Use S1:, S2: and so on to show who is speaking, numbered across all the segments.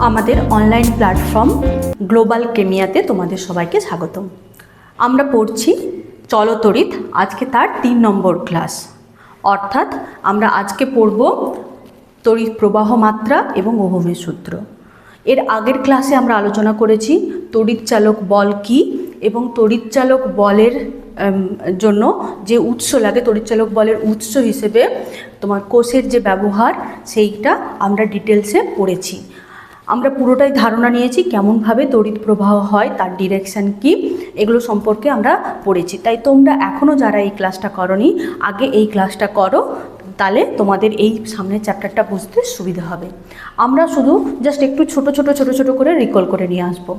S1: আমাদের online platform global কেমিয়াতে তোমাদের সবাইকে স্বাগতম। আমরা পড়ছি চলতড়িৎ, আজকে তার 3 নম্বর ক্লাস। অর্থাৎ আমরা আজকে পড়ব তড়িৎ প্রবাহ মাত্রা এবং ওহমের সূত্র। এর আগের ক্লাসে আমরা আলোচনা করেছি তড়িৎচালক বল কী এবং তড়িৎচালক বলের জন্য যে উৎস লাগে, তড়িৎচালক বলের উৎস হিসেবে তোমার কোষের যে ব্যবহার সেইটা আমরা ডিটেলসে পড়েছি। আমরা পুরোটাই ধারণা নিয়েছি কেমনভাবে তড়িৎ প্রবাহ হয়, তার ডিরেকশান কী, এগুলো সম্পর্কে আমরা পড়েছি। তাই তোমরা এখনও যারা এই ক্লাসটা করোনি, আগে এই ক্লাসটা করো, তাহলে তোমাদের এই সামনের চ্যাপ্টারটা বুঝতে সুবিধা হবে। আমরা শুধু জাস্ট একটু ছোট ছোট করে রিকল করে নিয়ে আসবো।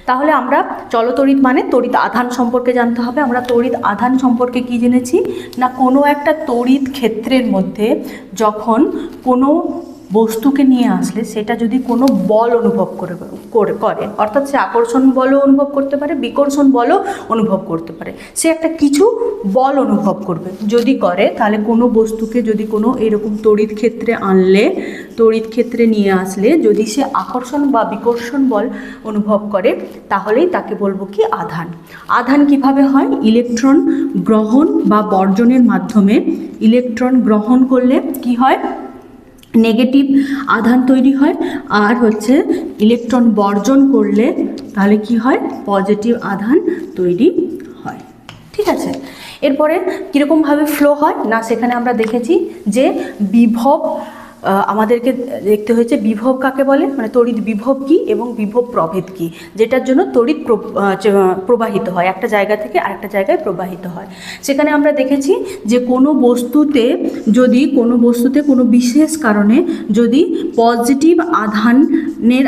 S1: তাহলে আমরা চলতড়িৎ মানে তড়িৎ আধান সম্পর্কে জানতে হবে। আমরা তড়িৎ আধান সম্পর্কে কি জেনেছি না, কোনো একটা তড়িৎ ক্ষেত্রের মধ্যে যখন কোনো বস্তুকে নিয়ে আসলে সেটা যদি কোনো বল অনুভব করে অর্থাৎ সে আকর্ষণ বলও অনুভব করতে পারে, বিকর্ষণ বলও অনুভব করতে পারে, সে একটা কিছু বল অনুভব করবে। যদি করে তাহলে কোনো বস্তুকে যদি কোনো এরকম তড়িৎ ক্ষেত্রে আনলে, তড়িৎ ক্ষেত্রে নিয়ে আসলে যদি সে আকর্ষণ বা বিকর্ষণ বল অনুভব করে, তাহলেই তাকে বলবো কি আধান। আধান কিভাবে হয়? ইলেকট্রন গ্রহণ বা বর্জনের মাধ্যমে। ইলেকট্রন গ্রহণ করলে কি হয়? নেগেটিভ আধান তৈরি হয়। আর হচ্ছে ইলেকট্রন বর্জন করলে তাহলে কি হয়? পজিটিভ আধান তৈরি হয়। ঠিক আছে, এরপরে কীরকমভাবে ফ্লো হয় না, সেখানে আমরা দেখেছি যে বিভব আমাদেরকে দেখতে হয়েছে। বিভব কাকে বলে, মানে তড়িৎ বিভব কী এবং বিভব প্রভেদ কী, যেটার জন্য তড়িৎ প্রবাহিত হয়, একটা জায়গা থেকে আরেকটা জায়গায় প্রবাহিত হয়। সেখানে আমরা দেখেছি যে কোনো বস্তুতে কোনো বিশেষ কারণে যদি পজিটিভ আধানের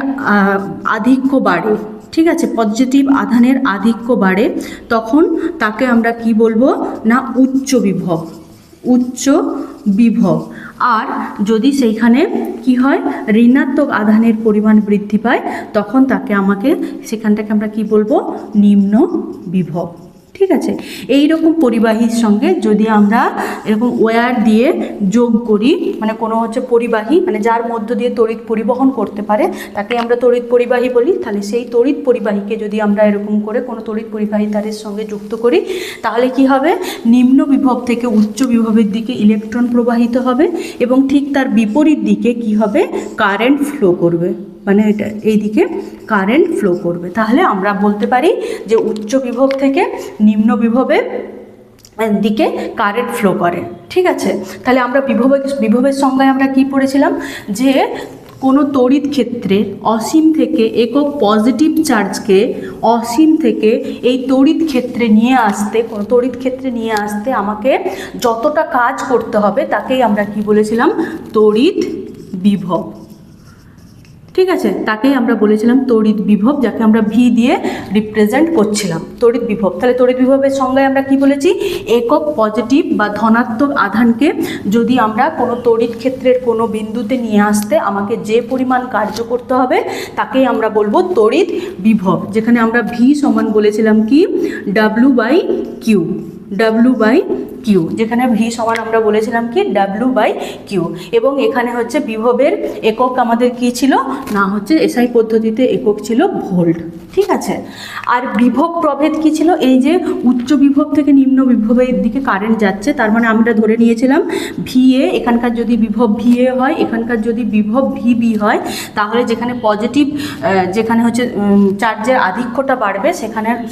S1: আধিক্য বাড়ে, ঠিক আছে, পজিটিভ আধানের আধিক্য বাড়ে, তখন তাকে আমরা কি বলবো না উচ্চ বিভব। আর যদি সেইখানে কি হয়, ঋণাত্মক আধানের পরিমাণ বৃদ্ধি পায়, তখন সেখানটাকে আমরা কি বলবো, নিম্ন বিভব। ঠিক আছে, এই রকম পরিবাহীর সঙ্গে যদি আমরা এরকম ওয়্যার দিয়ে যোগ করি, মানে কোনো হচ্ছে পরিবাহী, মানে যার মধ্য দিয়ে তড়িৎ পরিবহন করতে পারে, তাকে আমরা তড়িৎ পরিবাহী বলি। তাহলে সেই তড়িৎ পরিবাহীকে যদি আমরা এরকম করে কোনো তড়িৎ পরিবাহী তারের সঙ্গে যুক্ত করি, তাহলে কি হবে, নিম্ন বিভব থেকে উচ্চ বিভবের দিকে ইলেকট্রন প্রবাহিত হবে এবং ঠিক তার বিপরীত দিকে কি হবে, কারেন্ট ফ্লো করবে, মানে এটা এই দিকে কারেন্ট ফ্লো করবে। তাহলে আমরা বলতে পারি যে উচ্চ বিভব থেকে নিম্ন বিভবের দিকে কারেন্ট ফ্লো করে। ঠিক আছে, তাহলে আমরা বিভবের সংজ্ঞায় আমরা কি পড়েছিলাম যে কোনো তড়িৎ ক্ষেত্রে অসীম থেকে একক পজিটিভ চার্জকে অসীম থেকে এই তড়িৎ ক্ষেত্রে নিয়ে আসতে আমাকে যতটা কাজ করতে হবে তাকেই আমরা কি বলেছিলাম, তড়িৎ বিভব। ঠিক আছে, তাকেই আমরা বলেছিলাম তড়িৎ বিভব, যাকে আমরা ভি দিয়ে রিপ্রেজেন্ট করছিলাম, তড়িৎ বিভব। তাহলে তড়িৎ বিভবের সংজ্ঞায় আমরা কি বলেছি, একক পজিটিভ বা ধনাত্মক আধানকে যদি আমরা কোনো তড়িৎ ক্ষেত্রের কোনো বিন্দুতে নিয়ে আসতে আমাকে যে পরিমাণ কার্য করতে হবে তাকেই আমরা বলবো তড়িৎ বিভব, যেখানে আমরা ভি সমান বলেছিলাম কি ডাব্লিউ বাই কিউ, যেখানে ভি সমান আমরা বলেছিলাম কি W/Q। এবং এখানে হচ্ছে বিভবের একক আমাদের কি ছিল না, হচ্ছে এসআই পদ্ধতিতে একক ছিল ভোল্ট। ঠিক আছে, আর বিভব প্রভেদ কি ছিল, এই যে উচ্চ বিভব থেকে নিম্ন বিভবের দিকে কারেন্ট যাচ্ছে, তার মানে আমরা ধরে নিয়েছিলাম VA, এখানকার যদি বিভব VA হয়, এখানকার যদি বিভব VB হয়, তাহলে যেখানে পজিটিভ যেখানে হচ্ছে চার্জের আধিক্যটা বাড়বে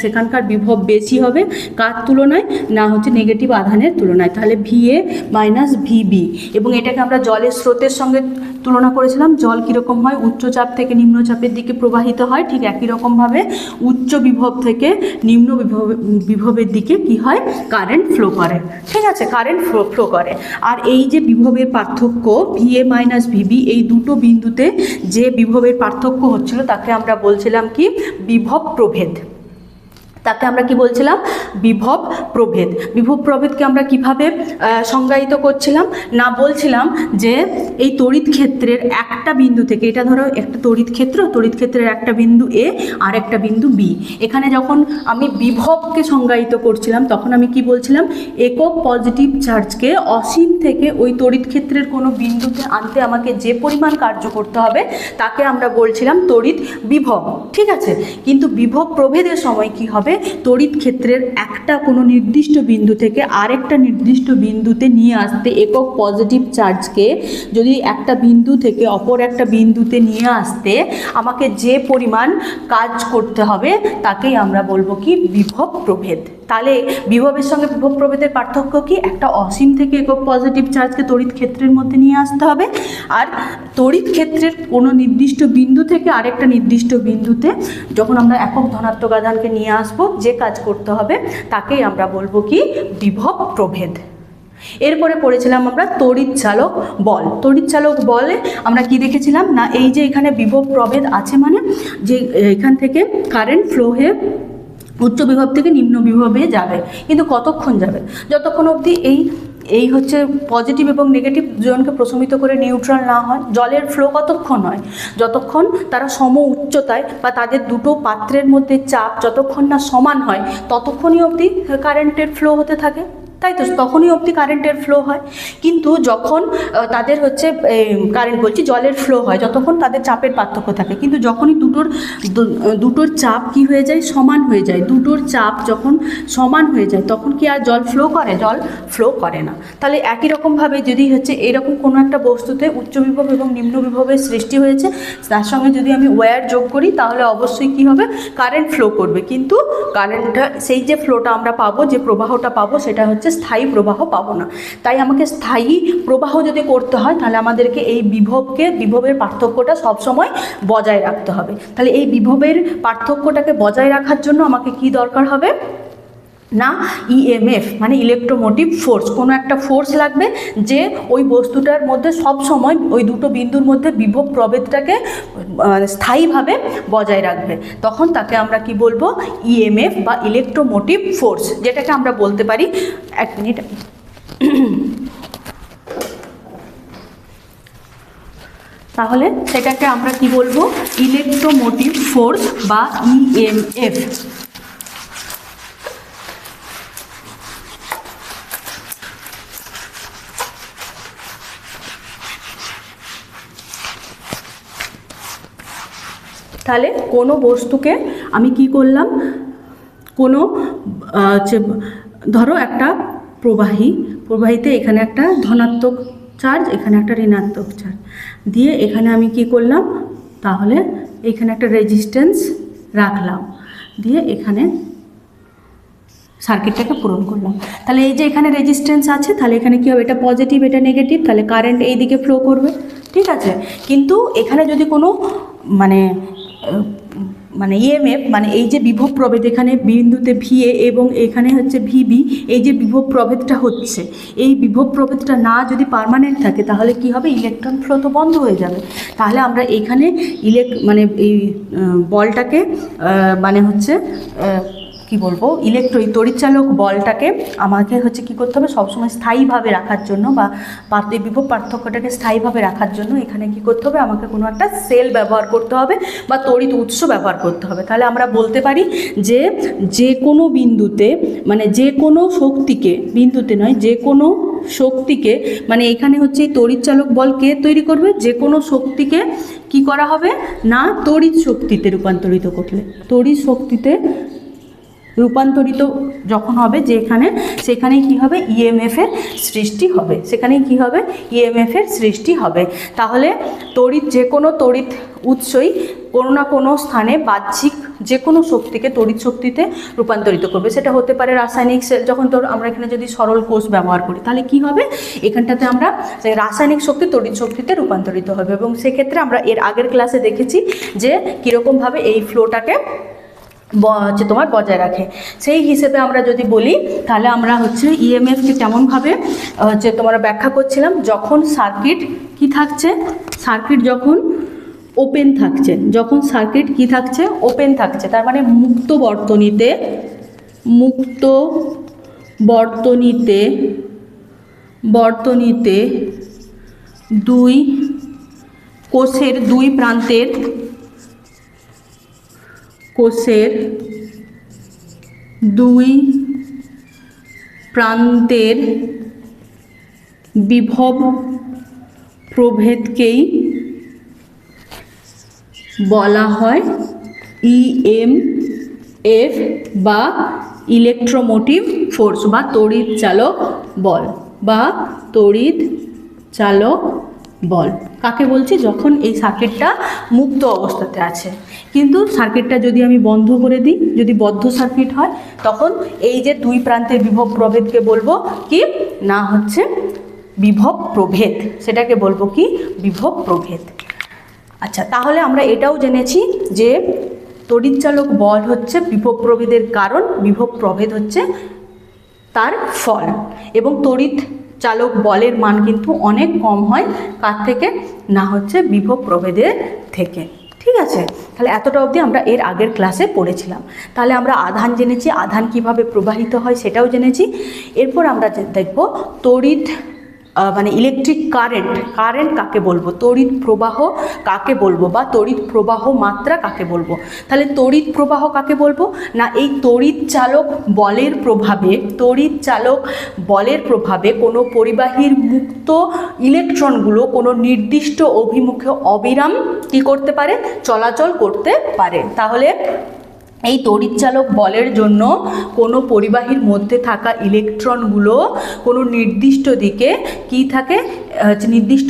S1: সেখানকার বিভব বেশি হবে, কার তুলনায় না হচ্ছে নেগেটিভ আধানের তুলনায়। তাহলে VA মাইনাস VB। এবং এটাকে আমরা জলের স্রোতের সঙ্গে তুলনা করেছিলাম। জল কীরকম হয়, উচ্চ চাপ থেকে নিম্ন চাপের দিকে প্রবাহিত হয়, ঠিক একই রকমভাবে উচ্চ বিভব থেকে নিম্ন বিভবের দিকে কি হয়, কারেন্ট ফ্লো করে। ঠিক আছে, কারেন্ট ফ্লো করে। আর এই যে বিভবের পার্থক্য VA মাইনাস VB, এই দুটো বিন্দুতে যে বিভবের পার্থক্য হচ্ছিল তাকে আমরা বলছিলাম কি বিভব প্রভেদ। তাকে আমরা কি বলছিলাম, বিভব প্রভেদ। বিভব প্রভেদকে আমরা কিভাবে সংজ্ঞায়িত করছিলাম না, বলছিলাম যে এই তড়িৎ ক্ষেত্রের একটা বিন্দু থেকে, এটা ধরো একটা তড়িৎ ক্ষেত্র, তড়িৎ ক্ষেত্রের একটা বিন্দু এ আর একটা বিন্দু বি, এখানে যখন আমি বিভবকে সংজ্ঞায়িত করছিলাম তখন আমি কি বলছিলাম, একক পজিটিভ চার্জকে অসীম থেকে ওই তড়িৎ ক্ষেত্রের কোনো বিন্দুতে আনতে আমাকে যে পরিমাণ কার্য করতে হবে তাকে আমরা বলছিলাম তড়িৎ বিভব, ঠিক আছে। কিন্তু বিভব প্রভেদের সময় কি হবে, তড়িৎ ক্ষেত্রের একটা কোনো নির্দিষ্ট বিন্দু থেকে আরেকটা নির্দিষ্ট বিন্দুতে নিয়ে আসতে একক পজিটিভ চার্জকে যদি একটা বিন্দু থেকে অপর একটা বিন্দুতে নিয়ে আসতে আমাকে যে পরিমাণ কাজ করতে হবে তাকেই আমরা বলবো কি, বিভব প্রভেদ। তাহলে বিভবের সঙ্গে বিভব প্রভেদের পার্থক্য কি, একটা অসীম থেকে একক পজিটিভ চার্জকে তড়িৎ ক্ষেত্রের মধ্যে নিয়ে আসতে হবে, আর তড়িৎ ক্ষেত্রের কোনো নির্দিষ্ট বিন্দু থেকে আরেকটা নির্দিষ্ট বিন্দুতে যখন আমরা একক ধনাত্মক আধানকে নিয়ে আসবো যে কাজ করতে হবে তাকেই আমরা বলবো কি, বিভব প্রভেদ। এরপরে পড়েছিলাম আমরা তড়িৎ চালক বল। তড়িৎ চালক বলে আমরা কি দেখেছিলাম না, এই যে এখানে বিভব প্রভেদ আছে মানে যে এখান থেকে কারেন্ট ফ্লো হয়ে উচ্চ বিভব থেকে নিম্ন বিভবে যাবে, কিন্তু কতক্ষণ যাবে, যতক্ষণ অবধি এই হচ্ছে পজিটিভ এবং নেগেটিভ জনকে প্রশমিত করে নিউট্রাল না হয়। জলের ফ্লো কতক্ষণ হয়, যতক্ষণ তারা সম উচ্চতায় বা তাদের দুটো পাত্রের মধ্যে চাপ যতক্ষণ না সমান হয় ততক্ষণই অবধি কারেন্টের ফ্লো হতে থাকে, তাই তো, তখনই অবধি কারেন্টের ফ্লো হয়। কিন্তু যখন তাদের হচ্ছে কারেন্ট বলছি জলের ফ্লো হয় যতক্ষণ তাদের চাপের পার্থক্য থাকে, কিন্তু যখনই দুটোর চাপ কি হয়ে যায়, সমান হয়ে যায়, দুটোর চাপ যখন সমান হয়ে যায় তখন কি আর জল ফ্লো করে, জল ফ্লো করে না। তাহলে একই রকমভাবে যদি হচ্ছে এরকম কোনো একটা বস্তুতে উচ্চ বিভব এবং নিম্ন বিভবের সৃষ্টি হয়েছে, তার সঙ্গে যদি আমি ওয়্যার যোগ করি তাহলে অবশ্যই কি হবে, কারেন্ট ফ্লো করবে, কিন্তু কারেন্টটা সেই যে ফ্লোটা আমরা পাবো, যে প্রবাহটা পাবো সেটা হচ্ছে স্থায়ী প্রবাহ পাবো না। তাই আমাকে স্থায়ী প্রবাহ যদি করতে হয় তাহলে আমাদেরকে এই বিভবের পার্থক্যটা সবসময় বজায় রাখতে হবে। তাহলে এই বিভবের পার্থক্যটাকে বজায় রাখার জন্য আমাকে কি দরকার হবে না, ইএমএফ মানে ইলেকট্রোমোটিভ ফোর্স, কোনো একটা ফোর্স লাগবে যে ওই বস্তুটার মধ্যে সব সময় ওই দুটো বিন্দুর মধ্যে বিভব প্রভেদটাকে স্থায়ীভাবে বজায় রাখবে। তখন তাকে আমরা কি বলবো, ইএমএফ বা ইলেকট্রোমোটিভ ফোর্স, যেটাকে আমরা বলতে পারি, এক মিনিট, তাহলে সেটাকে আমরা কি বলবো, ইলেকট্রোমোটিভ ফোর্স বা ইএমএফ। তাহলে কোনো বস্তুকে আমি কি করলাম, কোনো ধরো একটা প্রবাহিতে এখানে একটা ধনাত্মক চার্জ, এখানে একটা ঋণাত্মক চার্জ দিয়ে এখানে আমি কি করলাম, তাহলে এখানে একটা রেজিস্ট্যান্স রাখলাম, দিয়ে এখানে সার্কিটটাকে পূরণ করলাম। তাহলে এই যে এখানে রেজিস্ট্যান্স আছে, তাহলে এখানে কী হবে, এটা পজিটিভ এটা নেগেটিভ, তাহলে কারেন্ট এই দিকে ফ্লো করবে, ঠিক আছে। কিন্তু এখানে যদি কোনো মানে ইএমএফ মানে এই যে বিভব প্রভেদ, এখানে বিন্দুতে ভিএ এবং এখানে হচ্ছে ভিবি, এই যে বিভব প্রভেদটা হচ্ছে, এই বিভব প্রভেদটা না যদি পার্মানেন্ট থাকে তাহলে কি হবে, ইলেকট্রন ফ্লো তো বন্ধ হয়ে যাবে। তাহলে আমরা এখানে এই বলটাকে মানে হচ্ছে কি বলবো, এই তড়িৎচালক বলটাকে আমাকে হচ্ছে কি করতে হবে, সবসময় স্থায়ীভাবে রাখার জন্য বা এই বিভব পার্থক্যটাকে স্থায়ীভাবে রাখার জন্য এখানে কি করতে হবে, আমাকে কোনো একটা সেল ব্যবহার করতে হবে বা তড়িৎ উৎস ব্যবহার করতে হবে। তাহলে আমরা বলতে পারি যে কোনো বিন্দুতে মানে যে কোনো শক্তিকে, বিন্দুতে নয় যে কোনো শক্তিকে, মানে এখানে হচ্ছে এই তড়িৎচালক বল কে তৈরি করবে, যে কোনো শক্তিকে কি করা হবে না, তড়িৎ শক্তিতে রূপান্তরিত করলে, তড়িৎ শক্তিতে রূপান্তরিত যখন হবে সেখানেই কী হবে, ইএমএফের সৃষ্টি হবে, সেখানেই কী হবে, ইএমএফের সৃষ্টি হবে। তাহলে যে কোনো তড়িৎ উৎসই কোনো না কোনো স্থানে বাহ্যিক যে কোনো শক্তিকে তড়িৎ শক্তিতে রূপান্তরিত করবে। সেটা হতে পারে রাসায়নিক সেল, যখন আমরা এখানে যদি সরল কোষ ব্যবহার করি তাহলে কি হবে, এখানটাতে আমরা রাসায়নিক শক্তি তড়িৎ শক্তিতে রূপান্তরিত হবে। এবং সেক্ষেত্রে আমরা এর আগের ক্লাসে দেখেছি যে কীরকমভাবে এই ফ্লোটাকে তোমার বজায় রাখে। সেই হিসেবে আমরা যদি বলি তাহলে আমরা হচ্ছে ইএমএফকে কেমনভাবে তোমার ব্যাখ্যা করছিলাম, যখন সার্কিট কি থাকছে, সার্কিট যখন ওপেন থাকছে, যখন সার্কিট কি থাকছে, ওপেন থাকছে, তার মানে মুক্ত বর্তনীতে মুক্ত বর্তনীতে দুই কোষের দুই প্রান্তের বিভব প্রভেদকেই বলা হয় ইএমএফ বা ইলেকট্রোমোটিভ ফোর্স বা তড়িৎ চালক বল কাকে বলছি? যখন এই সার্কিটটা মুক্ত অবস্থাতে আছে। কিন্তু সার্কিটটা যদি আমি বন্ধ করে দিই, যদি বদ্ধ সার্কিট হয়, তখন এই যে দুই প্রান্তের বিভব প্রভেদকে বলবো কি না হচ্ছে বিভব প্রভেদ, সেটাকে বলবো কি বিভব প্রভেদ। আচ্ছা, তাহলে আমরা এটাও জেনেছি যে তড়িৎচালক বল হচ্ছে বিভব প্রভেদের কারণ, বিভব প্রভেদ হচ্ছে তার ফল, এবং তড়িৎ চালক বলের মান কিন্তু অনেক কম হয় কার থেকে না হচ্ছে বিভব প্রভেদের থেকে। ঠিক আছে, তাহলে এতটা অবধি আমরা এর আগের ক্লাসে পড়েছিলাম। তাহলে আমরা আধান জেনেছি, আধান কিভাবে প্রবাহিত হয় সেটাও জেনেছি। এরপর আমরা দেখব তড়িৎ মানে ইলেকট্রিক কারেন্ট কাকে বলবো, তড়িৎ প্রবাহ কাকে বলবো, বা তড়িৎ প্রবাহ মাত্রা কাকে বলবো। তাহলে তড়িৎ প্রবাহ কাকে বলবো না, এই তড়িৎ চালক বলের প্রভাবে কোনো পরিবাহীর মুক্ত ইলেকট্রনগুলো কোনো নির্দিষ্ট অভিমুখে অবিরাম কী করতে পারে, চলাচল করতে পারে। তাহলে এই তড়িৎচালক বলের জন্য কোনো পরিবাহীর মধ্যে থাকা ইলেকট্রনগুলো কোনো নির্দিষ্ট দিকে কী থাকে, নির্দিষ্ট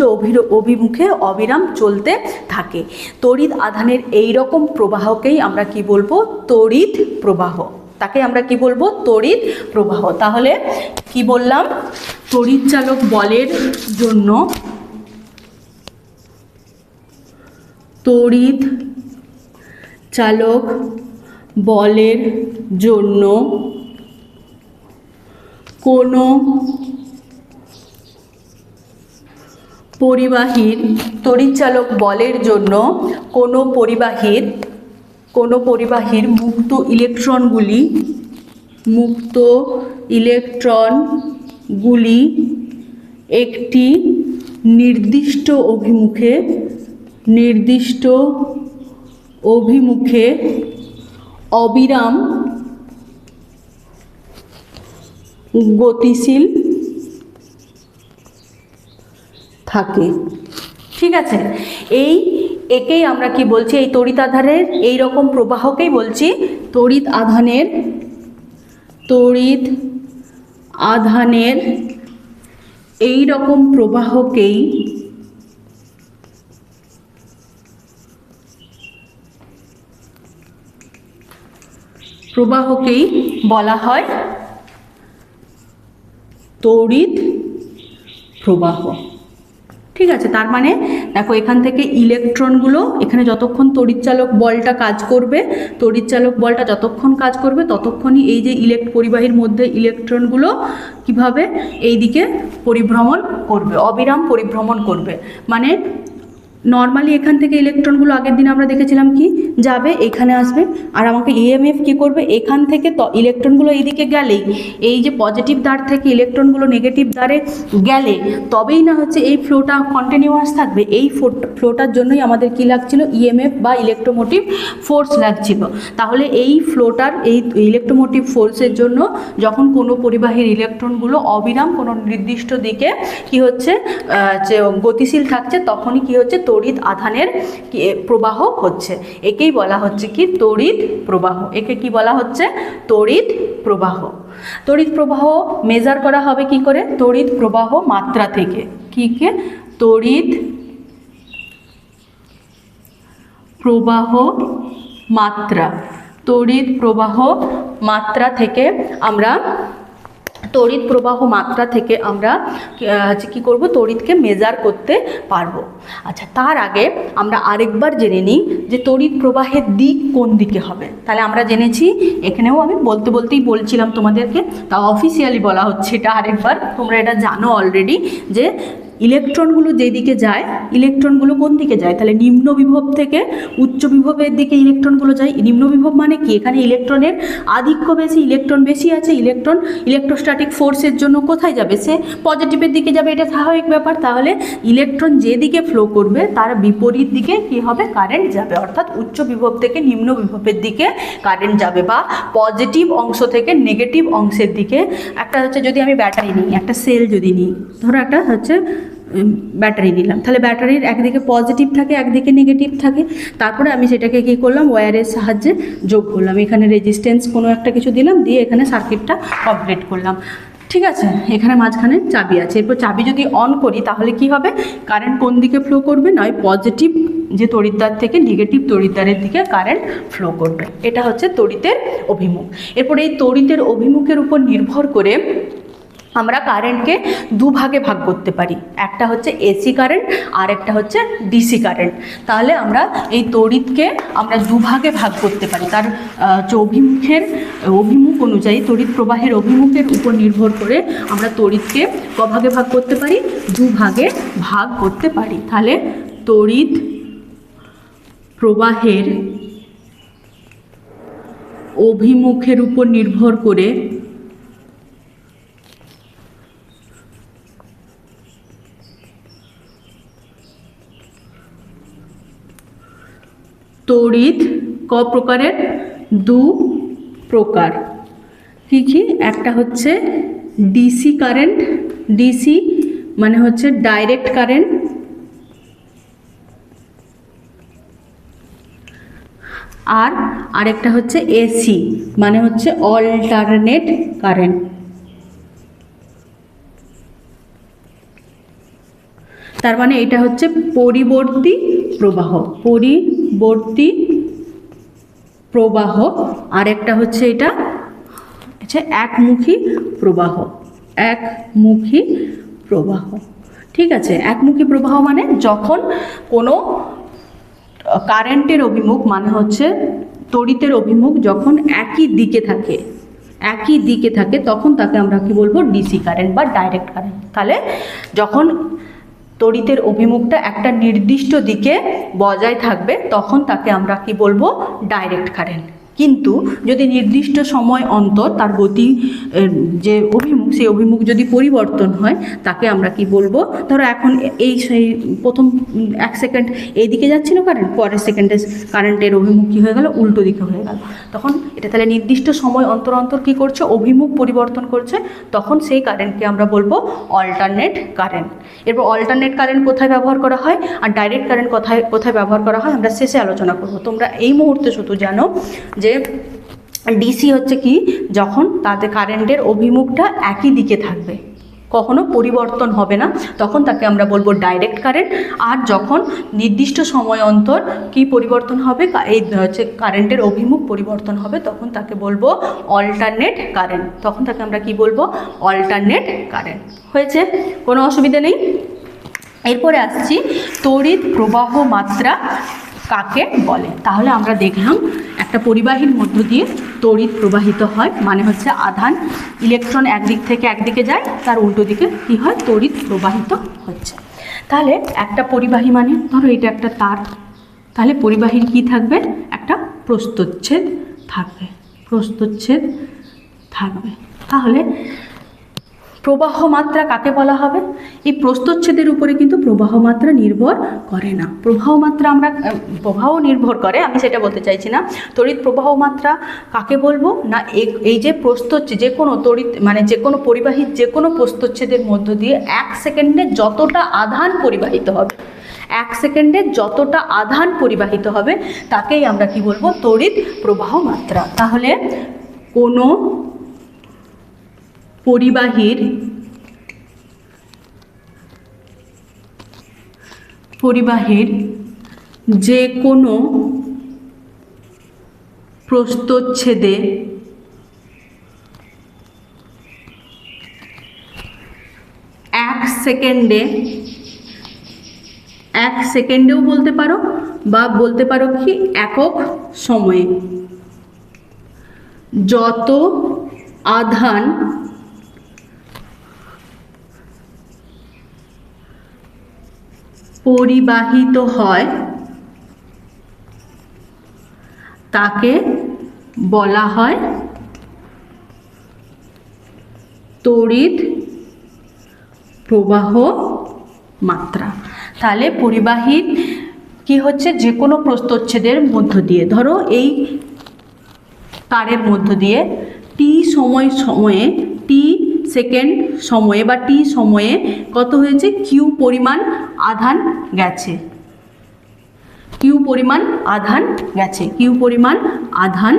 S1: অভিমুখে অবিরাম চলতে থাকে। তড়িৎ আধানের এই রকম প্রবাহকেই আমরা কি বলবো, তড়িৎ প্রবাহ। তাকে আমরা কি বলবো, তড়িৎ প্রবাহ। তাহলে কি বললাম, তড়িৎচালক বলের জন্য কোনো তড়িৎচালক বলের জন্য কোনো পরিবাহীর মুক্ত ইলেকট্রনগুলি একটি নির্দিষ্ট অভিমুখে অবিরাম গতিশীল থাকে। ঠিক আছে, একেই আমরা কি বলছি, এই তড়িৎ আধানের এই রকম প্রবাহকেই বলছি তড়িৎ আধানের এই রকম প্রবাহকেই বলা হয় তড়িৎ প্রবাহ। ঠিক আছে, তার মানে দেখো এখান থেকে ইলেকট্রনগুলো এখানে যতক্ষণ তড়িৎচালক বলটা কাজ করবে, ততক্ষণই এই যে পরিবাহীর মধ্যে ইলেকট্রনগুলো কিভাবে এই দিকে পরিভ্রমণ করবে, অবিরাম পরিভ্রমণ করবে। মানে নর্মালি এখান থেকে ইলেকট্রনগুলো আগের দিন আমরা দেখেছিলাম কি যাবে, এখানে আসবে, আর আমাকে ইএমএফ কি করবে, এখান থেকে ইলেকট্রনগুলো এইদিকে গেলেই, এই যে পজিটিভ দ্বার থেকে ইলেকট্রনগুলো নেগেটিভ দ্বারে গেলে তবেই না হচ্ছে এই ফ্লোটা কন্টিনিউয়াস থাকবে। এই ফ্লোটার জন্যই আমাদের কি লাগছিল, ইএমএফ বা ইলেকট্রোমোটিভ ফোর্স লাগছিল। তাহলে এই ফ্লোটার এই ইলেকট্রোমোটিভ ফোর্সের জন্য যখন কোনো পরিবাহীর ইলেকট্রনগুলো অবিরাম কোনো নির্দিষ্ট দিকে কি হচ্ছে গতিশীল থাকছে, তখনই কি হচ্ছে তড়িৎ আধানের প্রবাহ হচ্ছে। একেই বলা হচ্ছে কি তড়িৎ প্রবাহ। একে কি বলা হচ্ছে, তড়িৎ প্রবাহ। তড়িৎ প্রবাহ মেজার করা হবে কি করে, তড়িৎ প্রবাহ মাত্রা থেকে। তড়িৎ প্রবাহ মাত্রা থেকে আমরা কি করব, তড়িৎকে মেজার করতে পারবো। আচ্ছা, তার আগে আমরা আরেকবার জেনে নিই যে তড়িৎ প্রবাহের দিক কোন দিকে হবে। তাহলে আমরা জেনেছি, এখানেও আমি বলতেই বলছিলাম তোমাদেরকে, তা অফিসিয়ালি বলা হচ্ছে এটা আরেকবার, তোমরা এটা জানো অলরেডি, যে ইলেকট্রনগুলো যেদিকে যায়, ইলেকট্রনগুলো কোন দিকে যায়, তাহলে নিম্ন বিভব থেকে উচ্চ বিভবের দিকে ইলেকট্রনগুলো যায়। নিম্ন বিভব মানে কি, এখানে ইলেকট্রনের আধিক্য বেশি, ইলেকট্রন বেশি আছে, ইলেকট্রোস্ট্যাটিক ফোর্সের জন্য কোথায় যাবে, সে পজিটিভের দিকে যাবে, এটা স্বাভাবিক ব্যাপার। তাহলে ইলেকট্রন যেদিকে ফ্লো করবে তার বিপরীত দিকে কি হবে, কারেন্ট যাবে, অর্থাৎ উচ্চ বিভব থেকে নিম্ন বিভবের দিকে কারেন্ট যাবে, বা পজিটিভ অংশ থেকে নেগেটিভ অংশের দিকে। একটা হচ্ছে যদি আমি ব্যাটারি নিই, একটা সেল যদি নিই, ধরো একটা হচ্ছে ব্যাটারি নিলাম, তাহলে ব্যাটারির একদিকে পজিটিভ থাকে, একদিকে নেগেটিভ থাকে। তারপরে আমি সেটাকে কী করলাম, ওয়্যারের সাহায্যে যোগ করলাম, এখানে রেজিস্ট্যান্স কোনো একটা কিছু দিলাম, দিয়ে এখানে সার্কিটটা কমপ্লিট করলাম। ঠিক আছে, এখানে মাঝখানে চাবি আছে। এরপর চাবি যদি অন করি তাহলে কি হবে, কারেন্ট কোন দিকে ফ্লো করবে, নয় পজিটিভ যে তড়িৎদ্বার থেকে নেগেটিভ তড়িৎদ্বারের দিকে কারেন্ট ফ্লো করবে। এটা হচ্ছে তড়িতের অভিমুখ। এরপর এই তড়িতের অভিমুখের উপর নির্ভর করে আমরা কারেন্টকে দুভাগে ভাগ করতে পারি, একটা হচ্ছে এসি কারেন্ট আর একটা হচ্ছে ডিসি কারেন্ট। তাহলে আমরা এই তড়িৎকে আমরা দুভাগে ভাগ করতে পারি, তার অভিমুখ অনুযায়ী, তড়িৎ প্রবাহের অভিমুখের উপর নির্ভর করে আমরা তড়িৎকে কভাগে ভাগ করতে পারি, দুভাগে ভাগ করতে পারি। তাহলে তড়িৎ প্রবাহের অভিমুখের উপর নির্ভর করে তড়িৎ ক প্রকারের, দু প্রকার। কী কী, একটা হচ্ছে ডিসি কারেন্ট, ডিসি মানে হচ্ছে ডাইরেক্ট কারেন্ট, আর আরেকটা হচ্ছে এসি মানে হচ্ছে অল্টারনেট কারেন্ট। তার মানে এটা হচ্ছে পরিবর্তী প্রবাহ, পরিবর্তী প্রবাহ। আর একটা হচ্ছে এটা হচ্ছে একমুখী প্রবাহ, একমুখী প্রবাহ। ঠিক আছে, একমুখী প্রবাহ মানে যখন কোনো কারেন্টের অভিমুখ মানে হচ্ছে তড়িতের অভিমুখ যখন একই দিকে থাকে তখন তাকে আমরা কি বলবো, ডিসি কারেন্ট বা ডাইরেক্ট কারেন্ট। তাহলে যখন তড়িতের অভিমুখটা একটা নির্দিষ্ট দিকে বজায় থাকবে তখন তাকে আমরা কি বলবো, ডাইরেক্ট কারেন্ট। কিন্তু যদি নির্দিষ্ট সময় অন্তর তার গতি যে অভিমুখ, সেই অভিমুখ যদি পরিবর্তন হয় তাকে আমরা কি বলবো, ধরো এখন সেই প্রথম 1 সেকেন্ড এইদিকে যাচ্ছিল কারেন্ট, পরের সেকেন্ডে কারেন্টের অভিমুখ কী হয়ে গেল, উল্টো দিকে হয়ে গেল, তখন এটা তাহলে নির্দিষ্ট সময় অন্তর অন্তর কী করছে, অভিমুখ পরিবর্তন করছে, তখন সেই কারেন্টকে আমরা বলবো অল্টারনেট কারেন্ট। এরপর অল্টারনেট কারেন্ট কোথায় ব্যবহার করা হয় আর ডাইরেক্ট কারেন্ট কোথায় ব্যবহার করা হয় আমরা শেষে আলোচনা করব। তোমরা এই মুহূর্তে শুধু জানো যে ডিসি হচ্ছে কি, যখন তাদের কারেন্টের অভিমুখটা একই দিকে থাকবে, কখনো পরিবর্তন হবে না, তখন তাকে আমরা বলবো ডাইরেক্ট কারেন্ট। আর যখন নির্দিষ্ট সময় অন্তর কি পরিবর্তন হবে, এই হচ্ছে কারেন্টের অভিমুখ পরিবর্তন হবে, তখন তাকে বলবো অল্টারনেট কারেন্ট। তখন তাকে আমরা কি বলবো, অল্টারনেট কারেন্ট। হয়েছে, কোনো অসুবিধা নেই। এরপরে আসছি তড়িৎ প্রবাহ মাত্রা কাকে বলে। তাহলে আমরা দেখলাম একটা পরিবাহীর মধ্য দিয়ে তড়িৎ প্রবাহিত হয়, মানে হচ্ছে আধান, ইলেকট্রন একদিক থেকে একদিকে যায়, তার উল্টো দিকে কী হয়, তড়িৎ প্রবাহিত হচ্ছে। তাহলে একটা পরিবাহী মানে ধরো এটা একটা তার, তাহলে পরিবাহীর কি থাকবে, একটা প্রস্থচ্ছেদ থাকবে। তাহলে প্রবাহ মাত্রা কাকে বলা হবে, এই প্রস্থচ্ছেদের উপরে কিন্তু প্রবাহ মাত্রা নির্ভর করে না। প্রবাহ নির্ভর করে, আমি সেটা বলতে চাইছি না। তড়িৎ প্রবাহ মাত্রা কাকে বলবো না, এই যে প্রস্থচ্ছেদ, যে কোনো তড়িৎ মানে যে কোনো পরিবাহীর যে কোনো প্রস্থচ্ছেদের মধ্য দিয়ে 1 সেকেন্ডে যতটা আধান পরিবাহিত হবে, 1 সেকেন্ডে যতটা আধান পরিবাহিত হবে তাকেই আমরা কি বলবো, তড়িৎ প্রবাহ মাত্রা। তাহলে কোনো পরিবাহীর যে কোনো প্রস্থচ্ছেদে 1 সেকেন্ডেও বলতে পারো, বা বলতে পারো কি একক সময়ে যত আধান পরিবাহিত হয় তাকে বলা হয় তড়িৎ প্রবাহ মাত্রা। তাহলে পরিবাহী কি হচ্ছে, যে কোনো প্রস্থচ্ছেদের মধ্য দিয়ে, ধরো এই তারের মধ্য দিয়ে টি সময়ে টি সেকেন্ড সময়ে বা টি সময়ে কত হয়েছে, কিউ পরিমাণ আধান গেছে, কিউ পরিমাণ আধান গেছে, কিউ পরিমাণ আধান